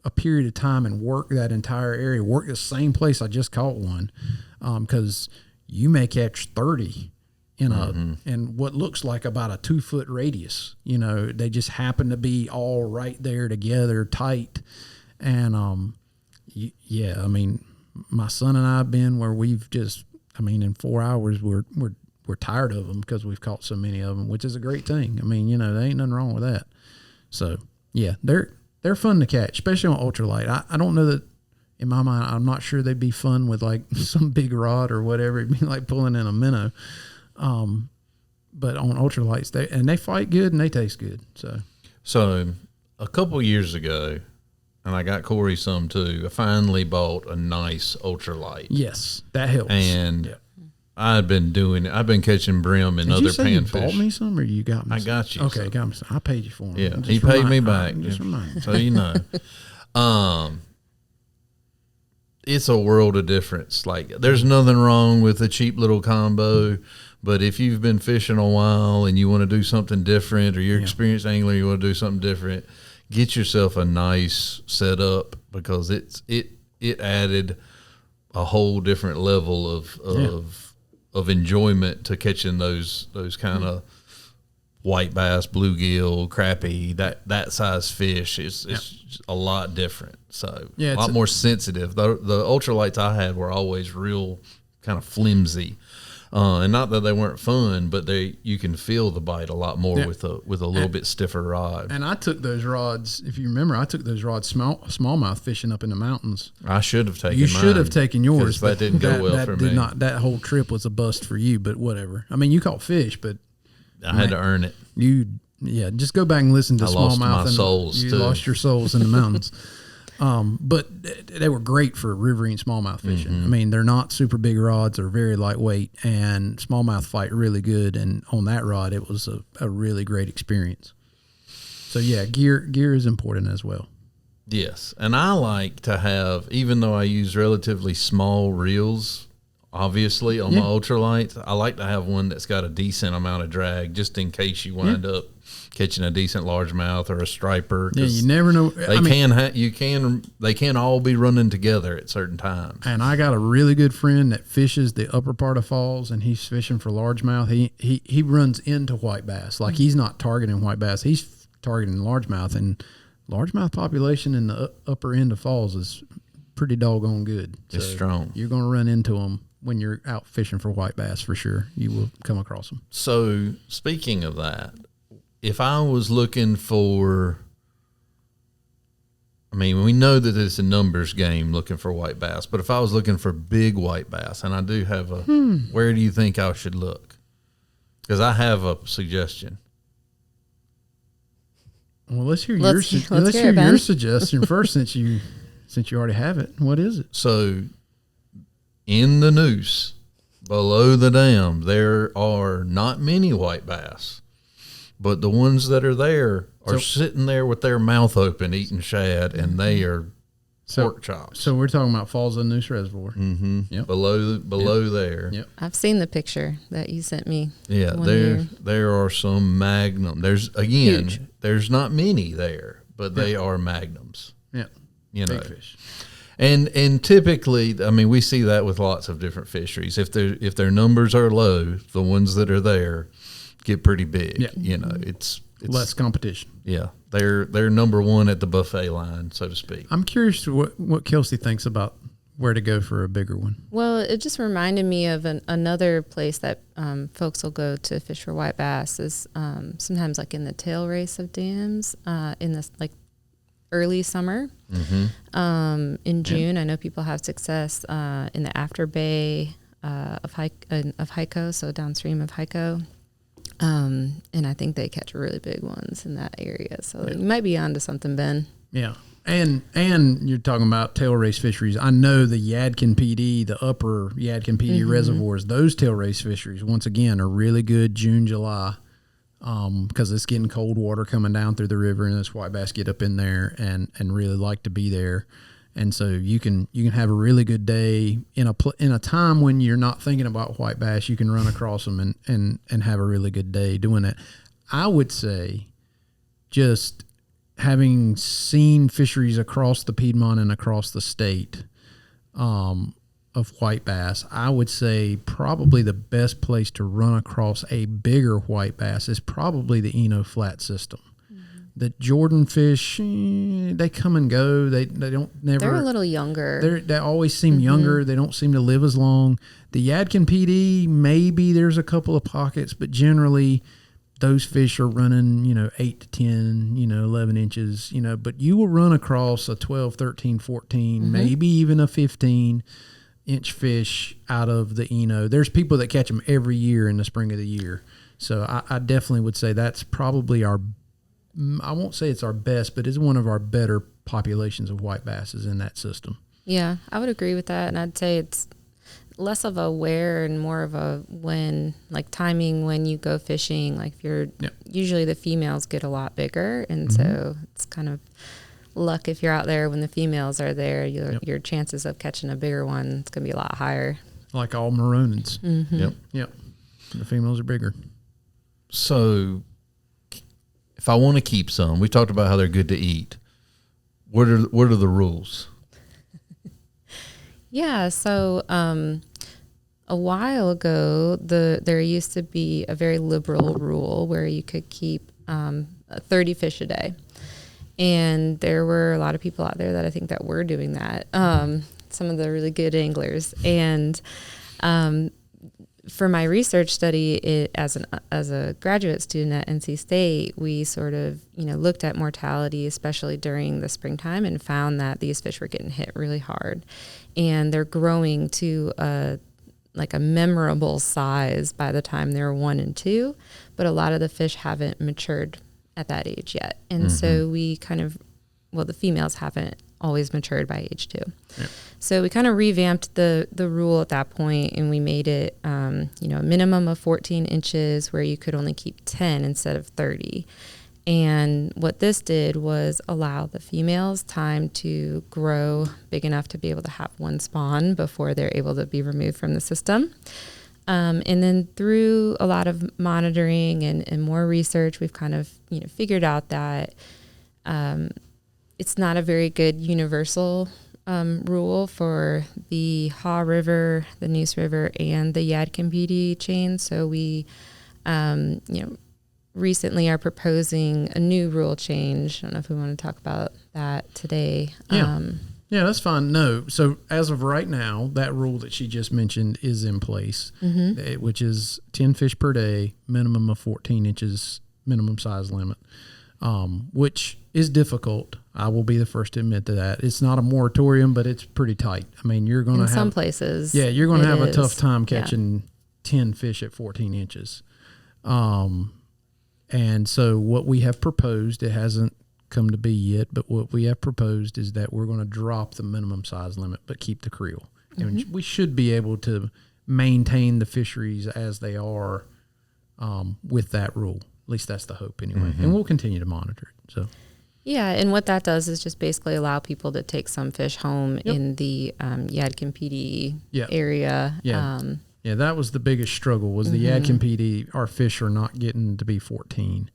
B: a period of time and work that entire area, work the same place I just caught one, because you may catch 30 in what looks like about a 2-foot radius. They just happen to be all right there together, tight. And my son and I have been where we've just, in 4 hours we're tired of them because we've caught so many of them, which is a great thing. There ain't nothing wrong with that. So yeah, they're fun to catch, especially on ultralight. I don't know that, in my mind, I'm not sure they'd be fun with like some big rod or whatever. It'd be like pulling in a minnow. But on ultralights, they fight good and they taste good.
A: So a couple years ago, and I got Corey some too, I finally bought a nice ultralight.
B: Yes, that helps.
A: And I've been doing it. I've been catching brim and other panfish.
B: You bought me some, or you got me some?
A: I got you.
B: Okay, got me some. I paid you for them.
A: Yeah, he paid me back. Just remind me. So you know. It's a world of difference. Like, there's nothing wrong with a cheap little combo, but if you've been fishing a while and you want to do something different, or you're an experienced angler, you want to do something different, get yourself a nice setup, because it added a whole different level of enjoyment to catching those kind of white bass, bluegill, crappie, that size fish. It's a lot different. So a lot more sensitive. The ultralights I had were always real kind of flimsy. And not that they weren't fun, but you can feel the bite a lot more with a little bit stiffer rod.
B: And I took those rods, if you remember, smallmouth fishing up in the mountains.
A: I should have taken mine.
B: You should have taken yours.
A: That didn't go well for me.
B: That whole trip was a bust for you, but whatever. You caught fish, but
A: I had to earn it.
B: Just go back and listen to smallmouth.
A: My souls,
B: you lost your souls in the mountains. But they were great for riverine smallmouth fishing. They're not super big rods; they're very lightweight, and smallmouth fight really good. And on that rod, it was a really great experience. So yeah, gear is important as well.
A: Yes, and I like to have, even though I use relatively small reels, obviously on my ultralights, I like to have one that's got a decent amount of drag, just in case you wind up catching a decent largemouth or a striper.
B: Yeah, you never know.
A: They can all be running together at certain times.
B: And I got a really good friend that fishes the upper part of falls, and he's fishing for largemouth. He runs into white bass. Like, he's not targeting white bass, he's targeting largemouth, and largemouth population in the upper end of falls is pretty doggone good.
A: It's strong.
B: You're going to run into them when you're out fishing for white bass, for sure. You will come across them.
A: So speaking of that, if I was looking for, we know that it's a numbers game looking for white bass, but if I was looking for big white bass, and I do have where do you think I should look? Because I have a suggestion.
B: Well, let's hear
C: Let's
B: your
C: hear it,
B: suggestion first, since you already have it. What is it?
A: So, in the noose below the dam, there are not many white bass, but the ones that are there are sitting there with their mouth open eating shad, and they are pork chops.
B: So we're talking about Falls of the Noose Reservoir.
A: Mm-hmm.
B: Yep.
A: Below there.
B: Yep.
C: I've seen the picture that you sent me.
A: Yeah, there are some magnum. There's not many there, but they are magnums.
B: Yeah.
A: You know.
B: Big fish.
A: And typically, I mean, we see that with lots of different fisheries. If their numbers are low, the ones that are there get pretty big.
B: Yeah.
A: You know, it's
B: Less competition.
A: Yeah, they're number one at the buffet line, so to speak.
B: I'm curious to what Kelsey thinks about where to go for a bigger one.
C: Well, it just reminded me of another place that folks will go to fish for white bass is sometimes like in the tail race of dams in this like early summer.
A: Mm-hmm.
C: In June, I know people have success in the after bay of Hyco, so downstream of Hyco. And I think they catch really big ones in that area. So you might be onto something, Ben.
B: Yeah. And you're talking about tail race fisheries. I know the Yadkin PD, the upper Yadkin PD reservoirs, those tail race fisheries, once again, are really good June, July, because it's getting cold water coming down through the river, and those white bass get up in there and really like to be there. And so you can have a really good day in a time when you're not thinking about white bass. You can run across them and have a really good day doing that. I would say, just having seen fisheries across the Piedmont and across the state of white bass, I would say probably the best place to run across a bigger white bass is probably the Eno Flat system. The Jordan fish, they come and go. They don't never.
C: They're a little younger.
B: They always seem younger. They don't seem to live as long. The Yadkin PD, maybe there's a couple of pockets, but generally those fish are running, 8 to 10, 11 inches, but you will run across a 12, 13, 14, maybe even a 15-inch fish out of the Eno. There's people that catch them every year in the spring of the year. So I definitely would say that's probably I won't say it's our best, but it's one of our better populations of white basses in that system.
C: Yeah, I would agree with that. And I'd say it's less of a where and more of a when, like timing when you go fishing. Like if you're, usually the females get a lot bigger. And so it's kind of luck if you're out there when the females are there, your chances of catching a bigger one, it's going to be a lot higher.
B: Like all Maronins.
C: Mm-hmm.
B: Yep. The females are bigger.
A: So if I want to keep some, we talked about how they're good to eat. What are the rules?
C: Yeah, so a while ago, there used to be a very liberal rule where you could keep 30 fish a day, and there were a lot of people out there that I think that were doing that. Some of the really good anglers, and for my research study, as a graduate student at NC State, we sort of looked at mortality, especially during the springtime, and found that these fish were getting hit really hard, and they're growing to a memorable size by the time they're 1 and 2, but a lot of the fish haven't matured at that age yet, and so we the females haven't always matured by age 2. Yeah. So we kind of revamped the rule at that point, and we made it, a minimum of 14 inches where you could only keep 10 instead of 30. And what this did was allow the females time to grow big enough to be able to have one spawn before they're able to be removed from the system. And then through a lot of monitoring and more research, we've kind of, figured out that it's not a very good universal rule for the Haw River, the Neuse River, and the Yadkin PD chain. So we, recently are proposing a new rule change. I don't know if we want to talk about that today.
B: Yeah, that's fine. No, so as of right now, that rule that she just mentioned is in place, which is 10 fish per day, minimum of 14 inches, minimum size limit, which is difficult. I will be the first to admit to that. It's not a moratorium, but it's pretty tight. I mean, you're going to have
C: some places.
B: Yeah, you're going to have a tough time catching 10 fish at 14 inches. And so what we have proposed, it hasn't come to be yet, but what we have proposed is that we're going to drop the minimum size limit, but keep the creel. And we should be able to maintain the fisheries as they are with that rule. At least that's the hope anyway. And we'll continue to monitor it. So.
C: Yeah, and what that does is just basically allow people to take some fish home in the Yadkin PD area.
B: Yeah, that was the biggest struggle was the Yadkin PD, our fish are not getting to be 14.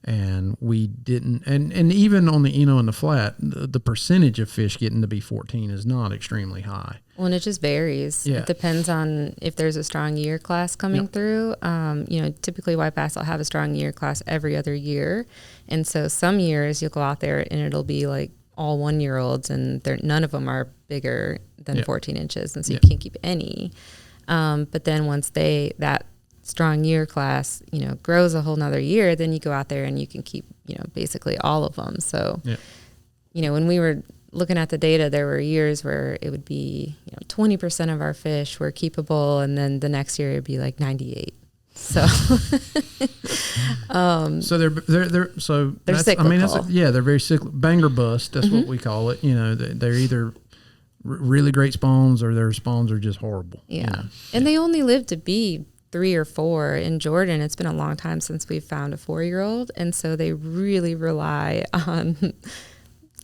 B: And we didn't, and even on the in the flat, the percentage of fish getting to be 14 is not extremely high.
C: Well, and it just varies.
B: Yeah.
C: It depends on if there's a strong year class coming through. Typically white bass will have a strong year class every other year. And so some years you'll go out there and it'll be like all 1-year-olds and none of them are bigger than 14 inches. And so you can't keep any. But then once that strong year class, grows a whole nother year, then you go out there and you can keep, basically all of them. So, when we were looking at the data, there were years where it would be, 20% of our fish were keepable. And then the next year it'd be like 98. So,
B: so they're
C: cyclical.
B: They're very cyclical. Bang or bust. That's what we call it. They're either really great spawns or their spawns are just horrible.
C: Yeah. And they only live to be 3 or 4 in Jordan. It's been a long time since we've found a 4-year-old. And so they really rely on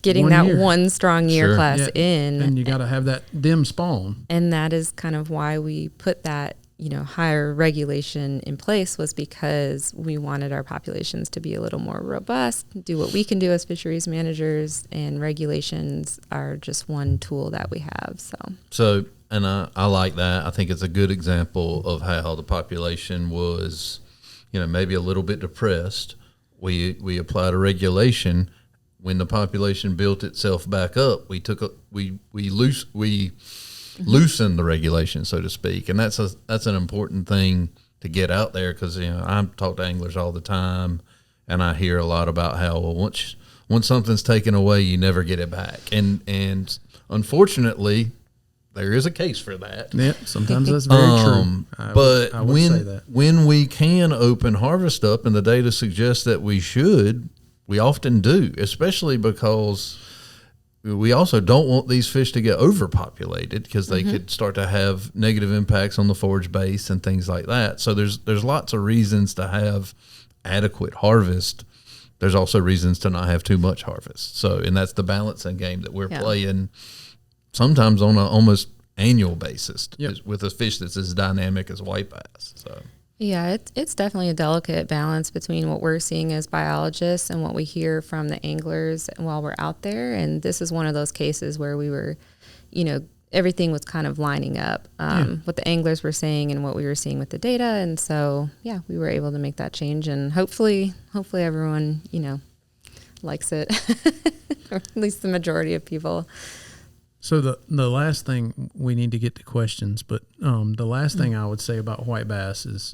C: getting one strong year class in.
B: And you got to have them spawn.
C: And that is kind of why we put that, higher regulation in place, was because we wanted our populations to be a little more robust, do what we can do as fisheries managers, and regulations are just one tool that we have. So and
A: I like that. I think it's a good example of how the population was, maybe a little bit depressed. We applied a regulation. When the population built itself back up, we loosened the regulation, so to speak, and that's an important thing to get out there, because I talk to anglers all the time, and I hear a lot about how once something's taken away, you never get it back, and unfortunately, there is a case for that.
B: Yeah, sometimes that's very true. I would say that.
A: When we can open harvest up, and the data suggests that we often do, especially because we also don't want these fish to get overpopulated, because they could start to have negative impacts on the forage base and things like that. So there's lots of reasons to have adequate harvest. There's also reasons to not have too much harvest. So, and that's the balancing game that we're playing sometimes on an almost annual basis with a fish that's as dynamic as white bass. So.
C: Yeah, it's definitely a delicate balance between what we're seeing as biologists and what we hear from the anglers while we're out there. And this is one of those cases where we were, everything was kind of lining up, what the anglers were saying and what we were seeing with the data. And so, we were able to make that change, and hopefully everyone, likes it, or at least the majority of people.
B: So the last thing, we need to get to questions, but the last thing I would say about white bass is,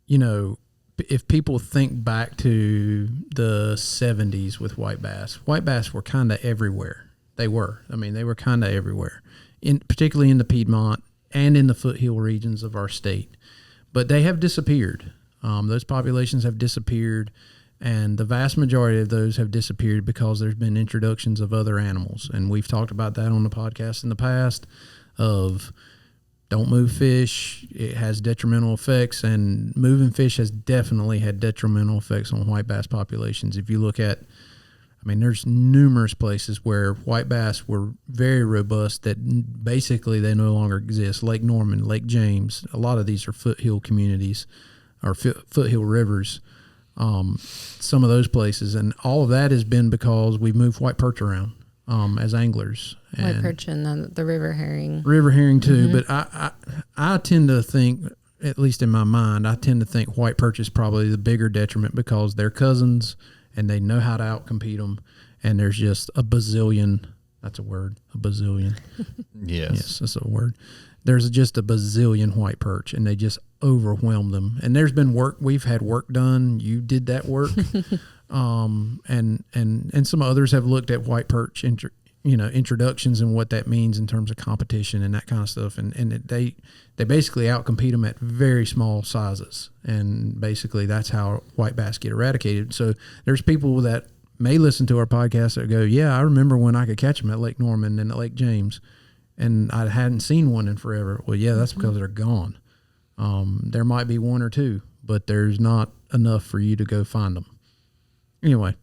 B: if people think back to the 70s with white bass were kind of everywhere. They were kind of everywhere, particularly in the Piedmont and in the foothill regions of our state. But they have disappeared. Those populations have disappeared. And the vast majority of those have disappeared because there's been introductions of other animals. And we've talked about that on the podcast in the past of don't move fish. It has detrimental effects, and moving fish has definitely had detrimental effects on white bass populations. If you look at, there's numerous places where white bass were very robust that basically they no longer exist. Lake Norman, Lake James, a lot of these are foothill communities or foothill rivers. Some of those places, and all of that has been because we've moved white perch around as anglers.
C: White perch and the river herring.
B: River herring too, but I tend to think, at least in my mind, white perch is probably the bigger detriment because they're cousins and they know how to outcompete them, and there's just a bazillion. That's a word, a bazillion. Yes, that's a word. There's just a bazillion white perch, and they just overwhelm them. And there's been we've had work done. You did that work. And some others have looked at white perch introductions and what that means in terms of competition and that kind of stuff. And they basically outcompete them at very small sizes. And basically that's how white bass get eradicated. So there's people that may listen to our podcast that go, yeah, I remember when I could catch them at Lake Norman and at Lake James, and I hadn't seen one in forever. Well, yeah, that's because they're gone. There might be one or two, but there's not enough for you to go find them. Anyway,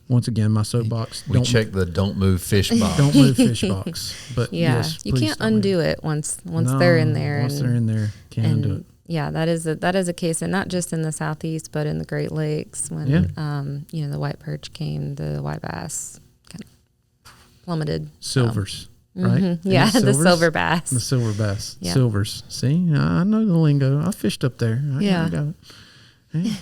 B: once again, my soapbox.
A: We check the don't move fish box.
B: Don't move fish box. But
C: yeah,
B: yes,
C: you can't undo it once they're in there.
B: Once they're in there, can't undo it.
C: Yeah, that is a case, and not just in the Southeast, but in the Great Lakes when the white perch came, the white bass kind of plummeted.
B: Silvers, right?
C: Mm-hmm. Yeah, the silver bass.
B: The silver bass.
C: Yeah.
B: Silvers. See, I know the lingo. I fished up there. I got it. Hey.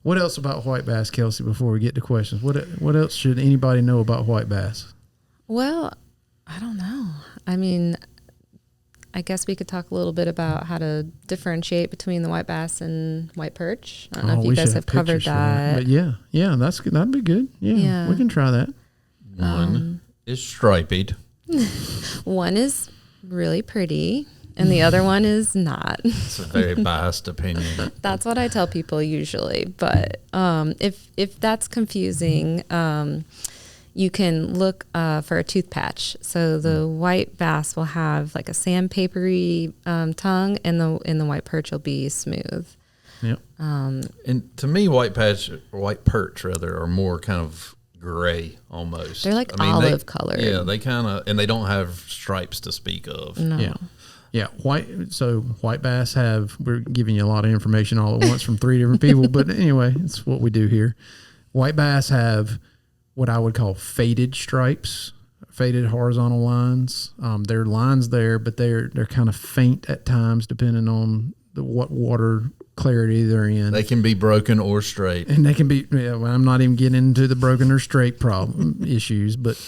B: What else about white bass, Kelsey, before we get to questions? What else should anybody know about white bass?
C: Well, I don't know. I mean, I guess we could talk a little bit about how to differentiate between the white bass and white perch. I don't know if you guys have covered that.
B: But yeah, that'd be good. Yeah, we can try that.
A: One is striped.
C: One is really pretty, and the other one is not.
A: It's a very biased opinion.
C: That's what I tell people usually. But if that's confusing, you can look for a tooth patch. So the white bass will have like a sandpapery tongue, and the white perch will be smooth.
B: Yep.
A: And to me, white perch are more kind of gray almost.
C: They're like olive colored.
A: Yeah, they kind of, and they don't have stripes to speak of.
C: No.
B: Yeah, white bass we're giving you a lot of information all at once from 3 different people, but anyway, it's what we do here. White bass have what I would call faded stripes, faded horizontal lines. There are lines there, but they're kind of faint at times depending on what water clarity they're in.
A: They can be broken or straight.
B: And they can be, I'm not even getting into the broken or straight issues, but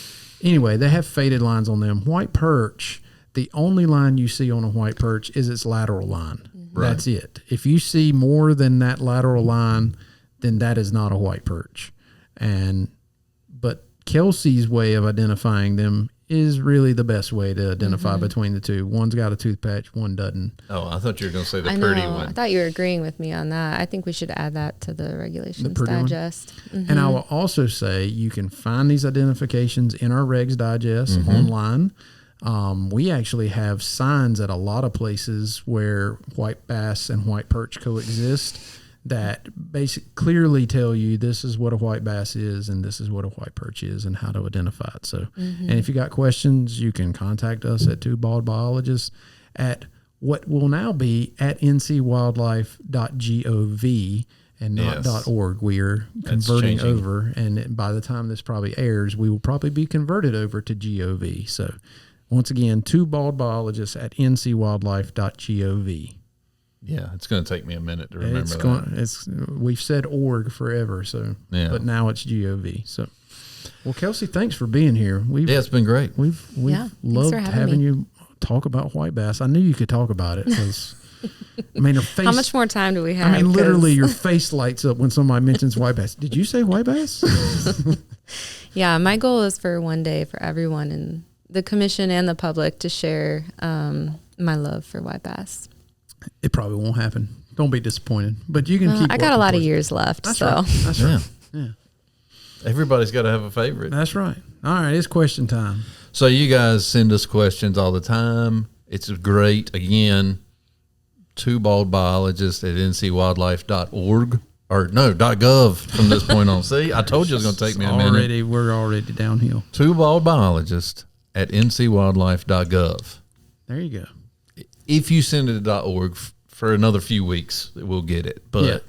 B: anyway, they have faded lines on them. White perch, the only line you see on a white perch is its lateral line. Mm-hmm. That's it. If you see more than that lateral line, then that is not a white perch. But Kelsey's way of identifying them is really the best way to identify between the two. One's got a tooth patch, one doesn't.
A: Oh, I thought you were going to say the pretty one.
C: I thought you were agreeing with me on that. I think we should add that to the Regulations Digest. Mm-hmm.
B: And I will also say you can find these identifications in our Regs Digest online. We actually have signs at a lot of places where white bass and white perch coexist that basically clearly tell you this is what a white bass is and this is what a white perch is and how to identify it. So, and if you got questions, you can contact us at Two Bald Biologists at what will now be at ncwildlife.gov and not .org. We are converting over, and by the time this probably airs, we will probably be converted over to GOV. So once again, Two Bald Biologists at ncwildlife.gov.
A: Yeah, it's going to take me a minute to remember that.
B: We've said org forever, but now it's GOV. So, well, Kelsey, thanks for being here.
A: It's been great.
B: We've loved having you talk about white bass. I knew you could talk about it because, I mean, her face.
C: How much more time do we have?
B: I mean, literally, your face lights up when somebody mentions white bass. Did you say white bass?
C: Yeah, my goal is for one day for everyone in the commission and the public to share my love for white bass.
B: It probably won't happen. Don't be disappointed. But you can keep.
C: I got a lot of years left.
B: That's
C: so.
B: right. That's right. Yeah.
A: Everybody's got to have a favorite.
B: That's right. All right, it's question time.
A: So you guys send us questions all the time. It's great. Again, Two Bald Biologists at ncwildlife.org or no, .gov from this point on. See, I told you it was going to take me a minute.
B: We're already downhill.
A: Two Bald Biologists at ncwildlife.gov.
B: There you go.
A: If you send it to .org for another few weeks, we'll get it. But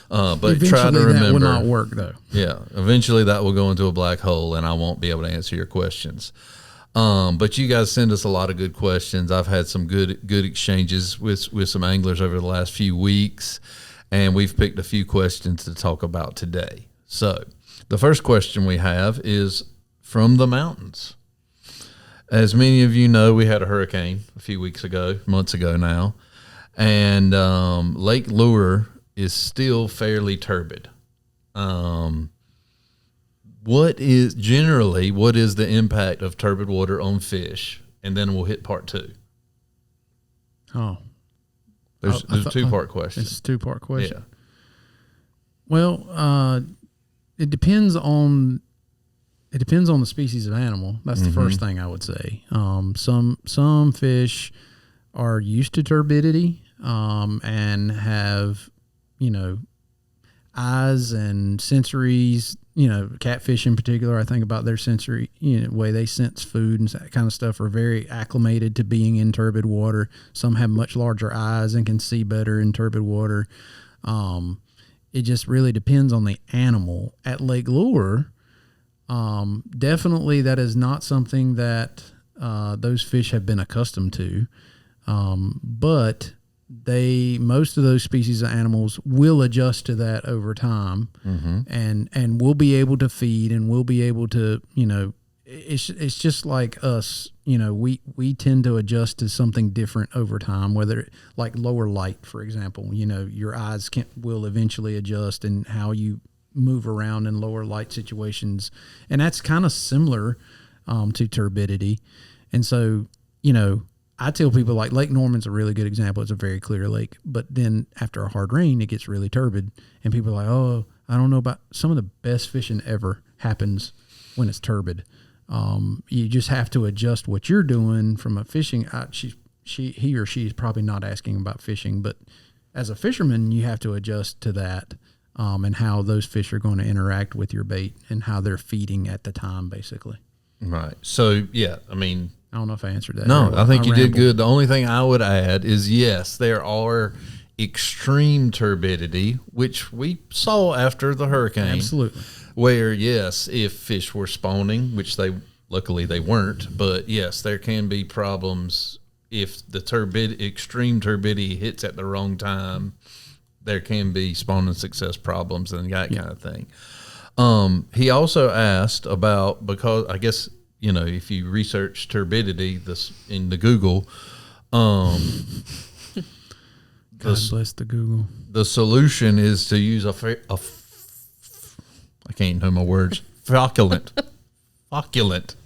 B: eventually
A: try to remember.
B: That will not work, though.
A: Yeah. Eventually that will go into a black hole, and I won't be able to answer your questions. But you guys send us a lot of good questions. I've had some good exchanges with some anglers over the last few weeks, and we've picked a few questions to talk about today. So the first question we have is from the mountains. As many of you know, we had a hurricane a few months ago now, and Lake Lure is still fairly turbid. what is the impact of turbid water on fish? And then we'll hit part 2.
B: Oh,
A: there's a 2-part question.
B: It's a 2-part question.
A: Yeah.
B: Well, it depends on the species of animal. That's the first thing I would say. Some fish are used to turbidity and have, eyes and sensories. Catfish in particular, I think about their sensory, way they sense food and that kind of stuff, are very acclimated to being in turbid water. Some have much larger eyes and can see better in turbid water. It just really depends on the animal. At Lake Lure, definitely that is not something that those fish have been accustomed to. But most of those species of animals will adjust to that over time, and we'll be able to feed, and we'll be able to, it's just like us, we tend to adjust to something different over time, whether like lower light, for example, your eyes will eventually adjust in how you move around in lower light situations. And that's kind of similar, to turbidity. And so, I tell people, like, Lake Norman's a really good example. It's a very clear lake, but then after a hard rain, it gets really turbid, and people are like, "Oh, I don't know about." Some of the best fishing ever happens when it's turbid. You just have to adjust what you're doing from a fishing. He or she is probably not asking about fishing, but as a fisherman, you have to adjust to that, and how those fish are going to interact with your bait and how they're feeding at the time, basically.
A: Right. So yeah, I mean,
B: I don't know if I answered that.
A: No, I think you did good. The only thing I would add is, yes, there are extreme turbidity, which we saw after the hurricane.
B: Absolutely.
A: Where, yes, if fish were spawning, which luckily they weren't, but yes, there can be problems if the extreme turbidity hits at the wrong time. There can be spawning success problems and that kind of thing. He also asked about, because I guess, if you research turbidity in the Google, God
B: bless the Google.
A: The solution is to use I can't know my words. Flocculent.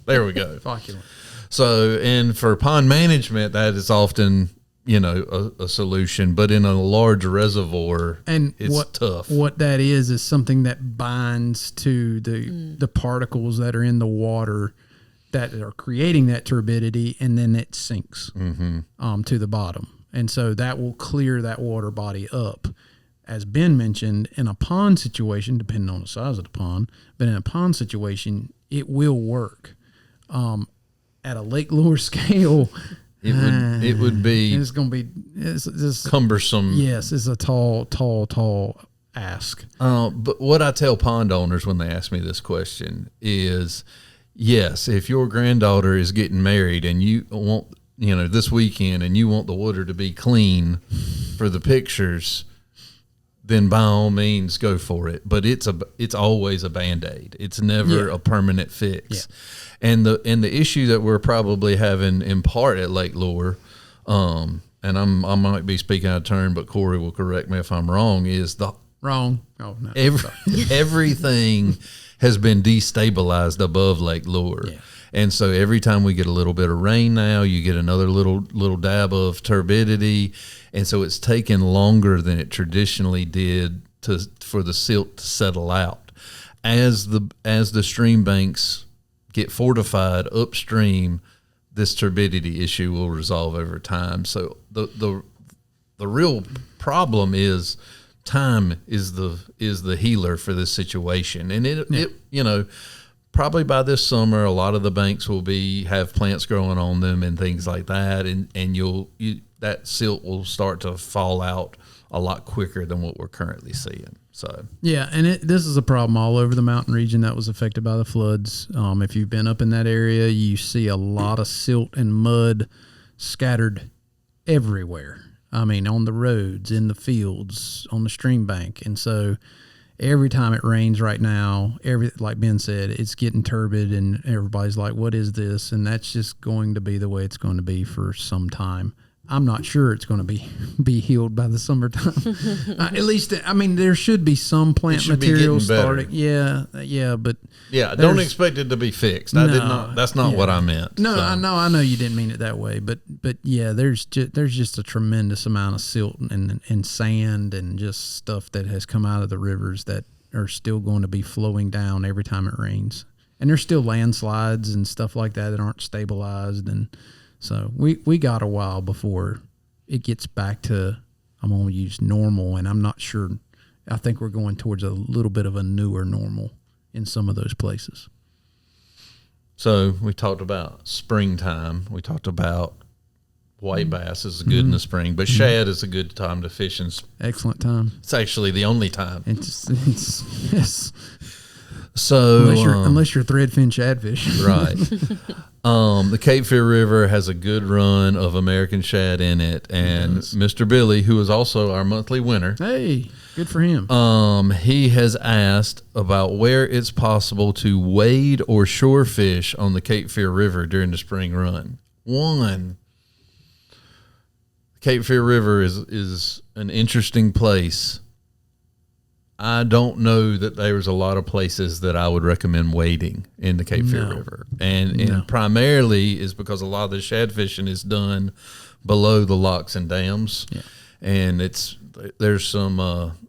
A: There we go.
B: Flocculent.
A: So, and for pond management, that is often, a solution, but in a large reservoir,
B: and
A: it's tough.
B: What that is something that binds to the particles that are in the water that are creating that turbidity, and then it sinks to the bottom. And so that will clear that water body up. As Ben mentioned, in a pond situation, depending on the size of the pond, but in a pond situation, it will work. At a Lake Lure scale,
A: it would be.
B: It's going to be it's
A: cumbersome.
B: Yes, it's a tall ask.
A: But what I tell pond owners when they ask me this question is, yes, if your granddaughter is getting married and you want, this weekend, and you want the water to be clean for the pictures, then by all means go for it. But it's always a Band-Aid. It's never a permanent fix. Yeah. And the issue that we're probably having in part at Lake Lure, and I might be speaking out of turn, but Corey will correct me if I'm wrong, is
B: wrong. Oh no.
A: Everything has been destabilized above Lake Lure. Yeah. And so every time we get a little bit of rain now, you get another little dab of turbidity. And so it's taken longer than it traditionally did for the silt to settle out. As the stream banks get fortified upstream, this turbidity issue will resolve over time. So the real problem is time is the healer for this situation. And it probably by this summer, a lot of the banks will have plants growing on them and things like that, and that silt will start to fall out a lot quicker than what we're currently seeing. So
B: yeah, and this is a problem all over the mountain region that was affected by the floods. If you've been up in that area, you see a lot of silt and mud scattered everywhere. I mean, on the roads, in the fields, on the stream bank, and so every time it rains right now, like Ben said, it's getting turbid, and everybody's like, "What is this?" And that's just going to be the way it's going to be for some time. I'm not sure it's going to be healed by the summertime. At least, I mean, there should be some plant material starting. Yeah, but
A: don't expect it to be fixed. I did not. That's not what I meant.
B: No, so. I know you didn't mean it that way, but yeah, there's just a tremendous amount of silt and sand and just stuff that has come out of the rivers that are still going to be flowing down every time it rains, and there's still landslides and stuff like that aren't stabilized and. So we got a while before it gets back to, I'm going to use normal, and I'm not sure. I think we're going towards a little bit of a newer normal in some of those places.
A: So we talked about springtime. We talked about white bass is good in the spring, but shad is a good time to fish.
B: Excellent time.
A: It's actually the only time.
B: Yes.
A: So
B: unless you're threadfin shadfish,
A: right? The Cape Fear River has a good run of American shad in it, and Mr. Billy, who is also our monthly winner,
B: hey, good for him.
A: He has asked about where it's possible to wade or shore fish on the Cape Fear River during the spring run. Cape Fear River is an interesting place. I don't know that there's a lot of places that I would recommend wading in the Cape Fear River. And primarily is because a lot of the shad fishing is done below the locks and dams. Yeah. And there's some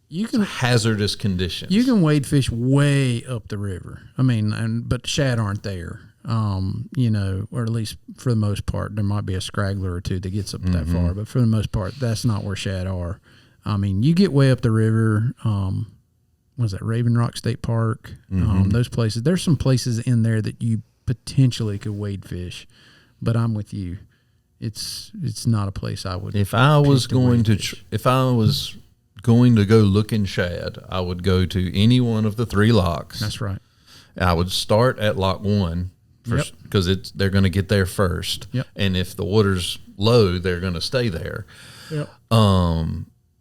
A: hazardous conditions.
B: You can wade fish way up the river. I mean, but shad aren't there. Or at least for the most part, there might be a straggler or two that gets up that far, but for the most part, that's not where shad are. I mean, you get way up the river, was that Raven Rock State Park? Those places. There's some places in there that you potentially could wade fish, but I'm with you. It's not a place I would.
A: If I was going to go looking shad, I would go to any one of the 3 locks.
B: That's right.
A: I would start at lock 1 because they're going to get there first.
B: Yep.
A: And if the water's low, they're going to stay there.
B: Yep.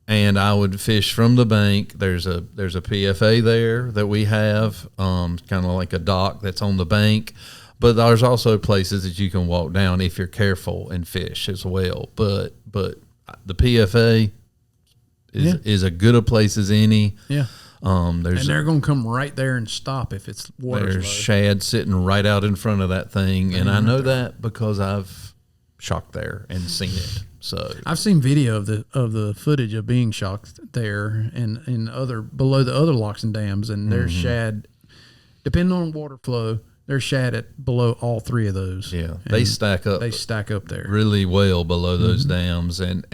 A: And I would fish from the bank. There's a PFA there that we have, kind of like a dock that's on the bank. But there's also places that you can walk down if you're careful and fish as well. But the PFA is as good a place as any.
B: Yeah. And they're going to come right there and stop if it's water.
A: There's shad sitting right out in front of that thing, and I know that because I've shocked there and seen it. So
B: I've seen video of the footage of being shocked there and below the other locks and dams, and there's shad, depending on water flow, there's shad at below all 3 of those.
A: Yeah, they stack up.
B: They stack up there
A: really well below those dams, and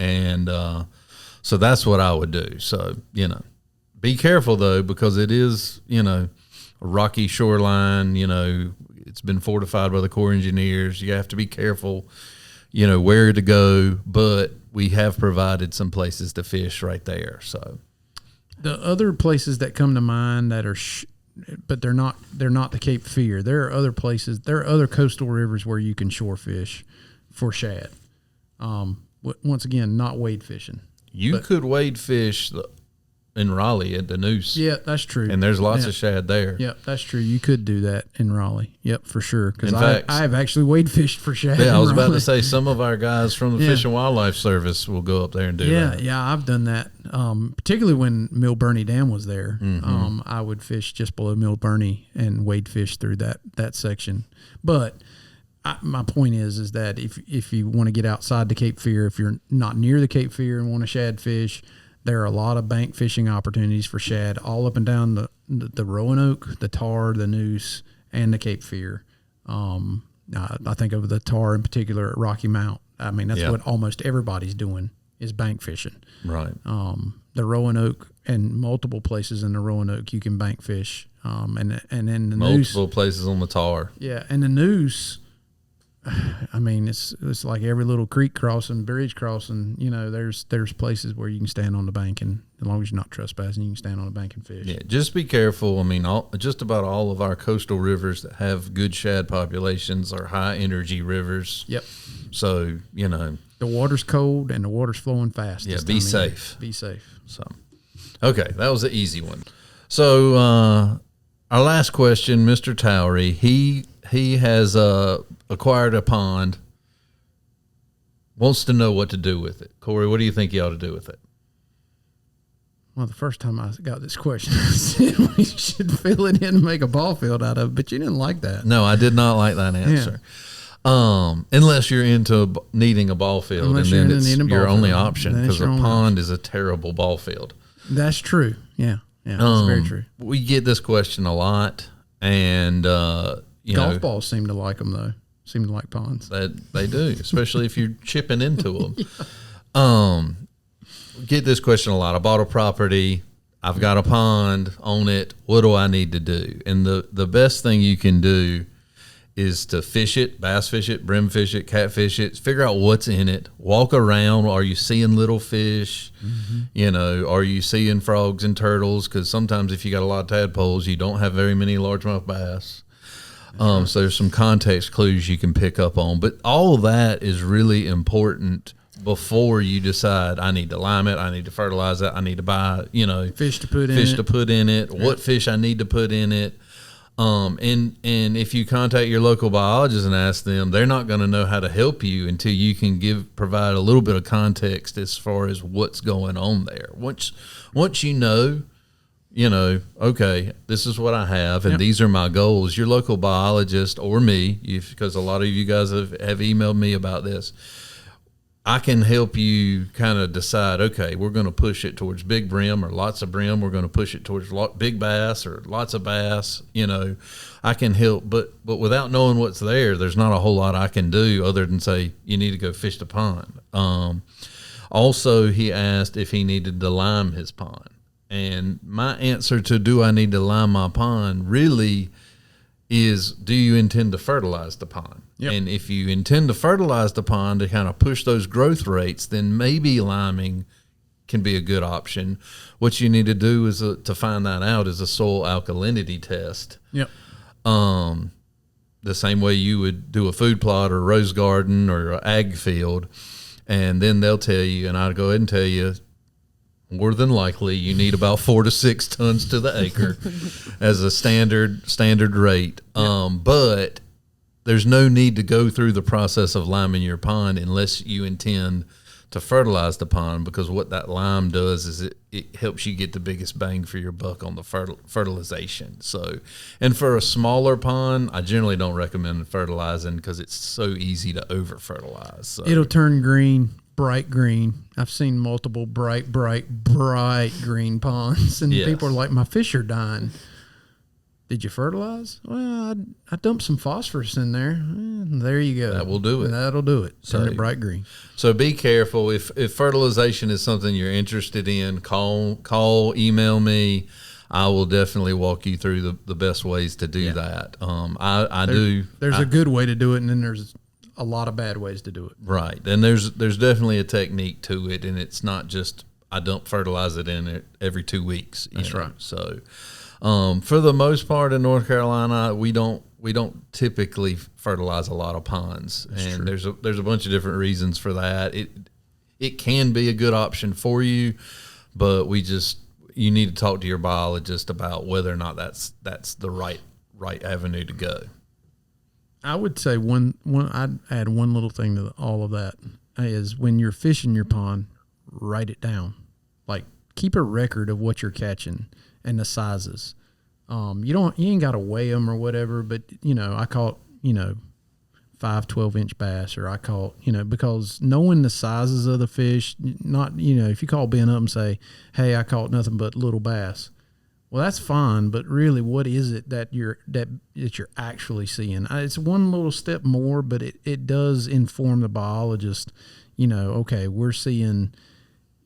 A: so that's what I would do. So be careful though, because it is a rocky shoreline. It's been fortified by the Corps engineers. You have to be careful. Where to go, but we have provided some places to fish right there. So
B: the other places that come to mind that are, but they're not the Cape Fear. There are other places. There are other coastal rivers where you can shore fish for shad. Once again, not wade fishing.
A: You could wade fish in Raleigh at the Noose.
B: Yeah, that's true.
A: And there's lots of shad there.
B: Yeah, that's true. You could do that in Raleigh. Yep, for sure. Because I have actually wade fished for shad.
A: Yeah, I was about to say some of our guys from the Fish and Wildlife Service will go up there and do that.
B: Yeah, I've done that. Particularly when Mill Burney Dam was there. I would fish just below Mill Burney and wade fish through that section. But my point is that if you want to get outside the Cape Fear, if you're not near the Cape Fear and want to shad fish, there are a lot of bank fishing opportunities for shad all up and down the Roanoke, the Tar, the Noose, and the Cape Fear. I think of the Tar in particular at Rocky Mount. I mean, that's what almost everybody's doing is bank fishing.
A: Right.
B: The Roanoke and multiple places in the Roanoke you can bank fish. And then the Noose.
A: Multiple places on the Tar.
B: Yeah, and the Noose. I mean, it's like every little creek crossing, bridge crossing. There's places where you can stand on the bank, and as long as you're not trespassing, you can stand on the bank and fish.
A: Yeah, just be careful. I mean, just about all of our coastal rivers that have good shad populations are high energy rivers.
B: Yep.
A: So
B: the water's cold and the water's flowing fast.
A: Yeah, be safe.
B: Be safe.
A: So, okay, that was the easy one. So our last question, Mr. Towery, he has acquired a pond wants to know what to do with it. Corey, what do you think you ought to do with it?
B: Well, the first time I got this question, I said we should fill it in and make a ball field out of it, but you didn't like that.
A: No, I did not like that answer. Unless you're into needing a ball field, and then it's your only option, because a pond is a terrible ball field.
B: That's true. Yeah, that's very true.
A: We get this question a lot, and
B: golf balls seem to like them though. Seem to like ponds.
A: They do, especially if you're chipping into them. Yeah. Get this question a lot. I bought a property. I've got a pond on it. What do I need to do? And the best thing you can do is to fish it, bass fish it, brim fish it, catfish it, figure out what's in it, walk around. Are you seeing little fish? Mm-hmm. Are you seeing frogs and turtles? Because sometimes if you got a lot of tadpoles, you don't have very many largemouth bass. So there's some context clues you can pick up on. But all of that is really important before you decide, I need to lime it, I need to fertilize it, I need to buy,
B: fish to put in it,
A: what fish I need to put in it. And if you contact your local biologist and ask them, they're not going to know how to help you until you can provide a little bit of context as far as what's going on there. Once you know, okay, this is what I have, and these are my goals. Your local biologist or me, because a lot of you guys have emailed me about this, I can help you kind of decide, okay, we're going to push it towards big brim or lots of brim. We're going to push it towards big bass or lots of bass. I can help, but without knowing what's there, there's not a whole lot I can do other than say, you need to go fish the pond. Also, he asked if he needed to lime his pond. And my answer to do I need to lime my pond really is, do you intend to fertilize the pond? Yep. And if you intend to fertilize the pond to kind of push those growth rates, then maybe liming can be a good option. What you need to do is to find that out is a soil alkalinity test.
B: Yep.
A: The same way you would do a food plot or a rose garden or an ag field. And then they'll tell you, and I'll go ahead and tell you, more than likely, you need about 4 to 6 tons to the acre as a standard rate. But there's no need to go through the process of liming your pond unless you intend to fertilize the pond, because what that lime does is it helps you get the biggest bang for your buck on the fertilization. So, and for a smaller pond, I generally don't recommend fertilizing because it's so easy to over fertilize. So.
B: It'll turn green. Bright green. I've seen multiple bright green ponds, and people are like, my fish are dying. Did you fertilize? Well, I dumped some phosphorus in there. There you go.
A: That will do it.
B: That'll do it. Turn it bright green.
A: So be careful. If fertilization is something you're interested in, call, email me. I will definitely walk you through the best ways to do that.
B: There's a good way to do it, and then there's a lot of bad ways to do it.
A: Right. And there's definitely a technique to it, and it's not just I dump fertilize it in it every 2 weeks.
B: That's right.
A: So for the most part in North Carolina, we don't typically fertilize a lot of ponds. That's true. There's a bunch of different reasons for that. It can be a good option for you, but you need to talk to your biologist about whether or not that's the right avenue to go.
B: I would say I'd add one little thing to all of that is when you're fishing your pond, write it down. Like, keep a record of what you're catching and the sizes. You ain't got to weigh them or whatever, but I caught 5 12-inch bass, or I caught because knowing the sizes of the fish, not if you call Ben up and say, hey, I caught nothing but little bass. Well, that's fine, but really, what is it that you're actually seeing? It's one little step more, but it does inform the biologist. Okay, we're seeing,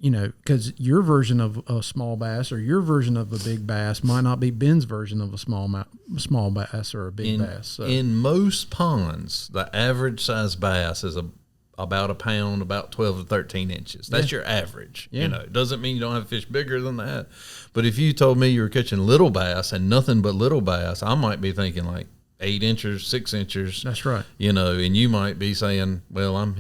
B: because your version of a small bass or your version of a big bass might not be Ben's version of a small bass or a big bass. So.
A: In most ponds, the average size bass is about a pound, about 12 to 13 inches. That's your average.
B: Yeah.
A: It doesn't mean you don't have fish bigger than that. But if you told me you were catching little bass and nothing but little bass, I might be thinking like 8 inches, 6 inches.
B: That's right.
A: And you might be saying, well, I'm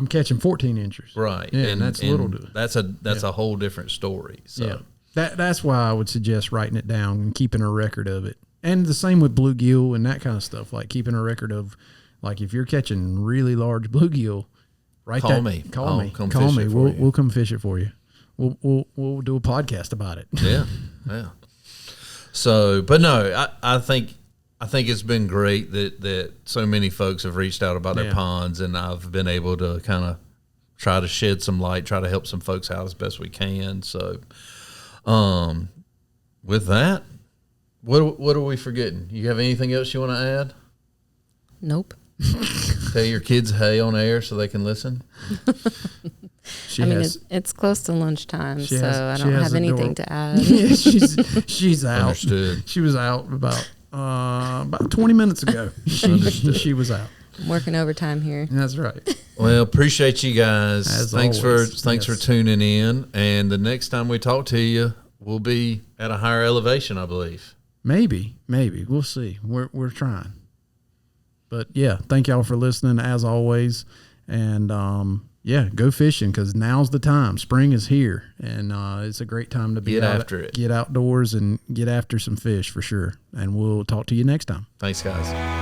B: catching 14 inches.
A: Right.
B: Yeah, and that's little to it.
A: That's a whole different story. So
B: that's why I would suggest writing it down and keeping a record of it. And the same with bluegill and that kind of stuff, like keeping a record of, like, if you're catching really large bluegill,
A: Call me.
B: Call
A: I'll
B: me.
A: come
B: Call
A: fish
B: me.
A: it for you.
B: We'll come fish it for you. We'll do a podcast about it.
A: Yeah. So, but no, I think it's been great that so many folks have reached out about their ponds, and I've been able to kind of try to shed some light, try to help some folks out as best we can. So, with that, what are we forgetting? You have anything else you want to add?
C: Nope.
A: Tell your kids hey on air so they can listen.
C: It's close to lunchtime, so I don't have anything to add.
B: Yeah, she's out.
A: Understood.
B: She was out about 20 minutes ago. She was out.
C: I'm working overtime here.
B: That's right.
A: Well, appreciate you guys. Thanks
B: always.
A: for tuning in. And the next time we talk to you, we'll be at a higher elevation, I believe.
B: Maybe we'll see. We're trying. But yeah, thank y'all for listening as always. And go fishing because now's the time. Spring is here, and it's a great time to
A: get after it.
B: Get outdoors and get after some fish for sure. And we'll talk to you next time.
A: Thanks, guys.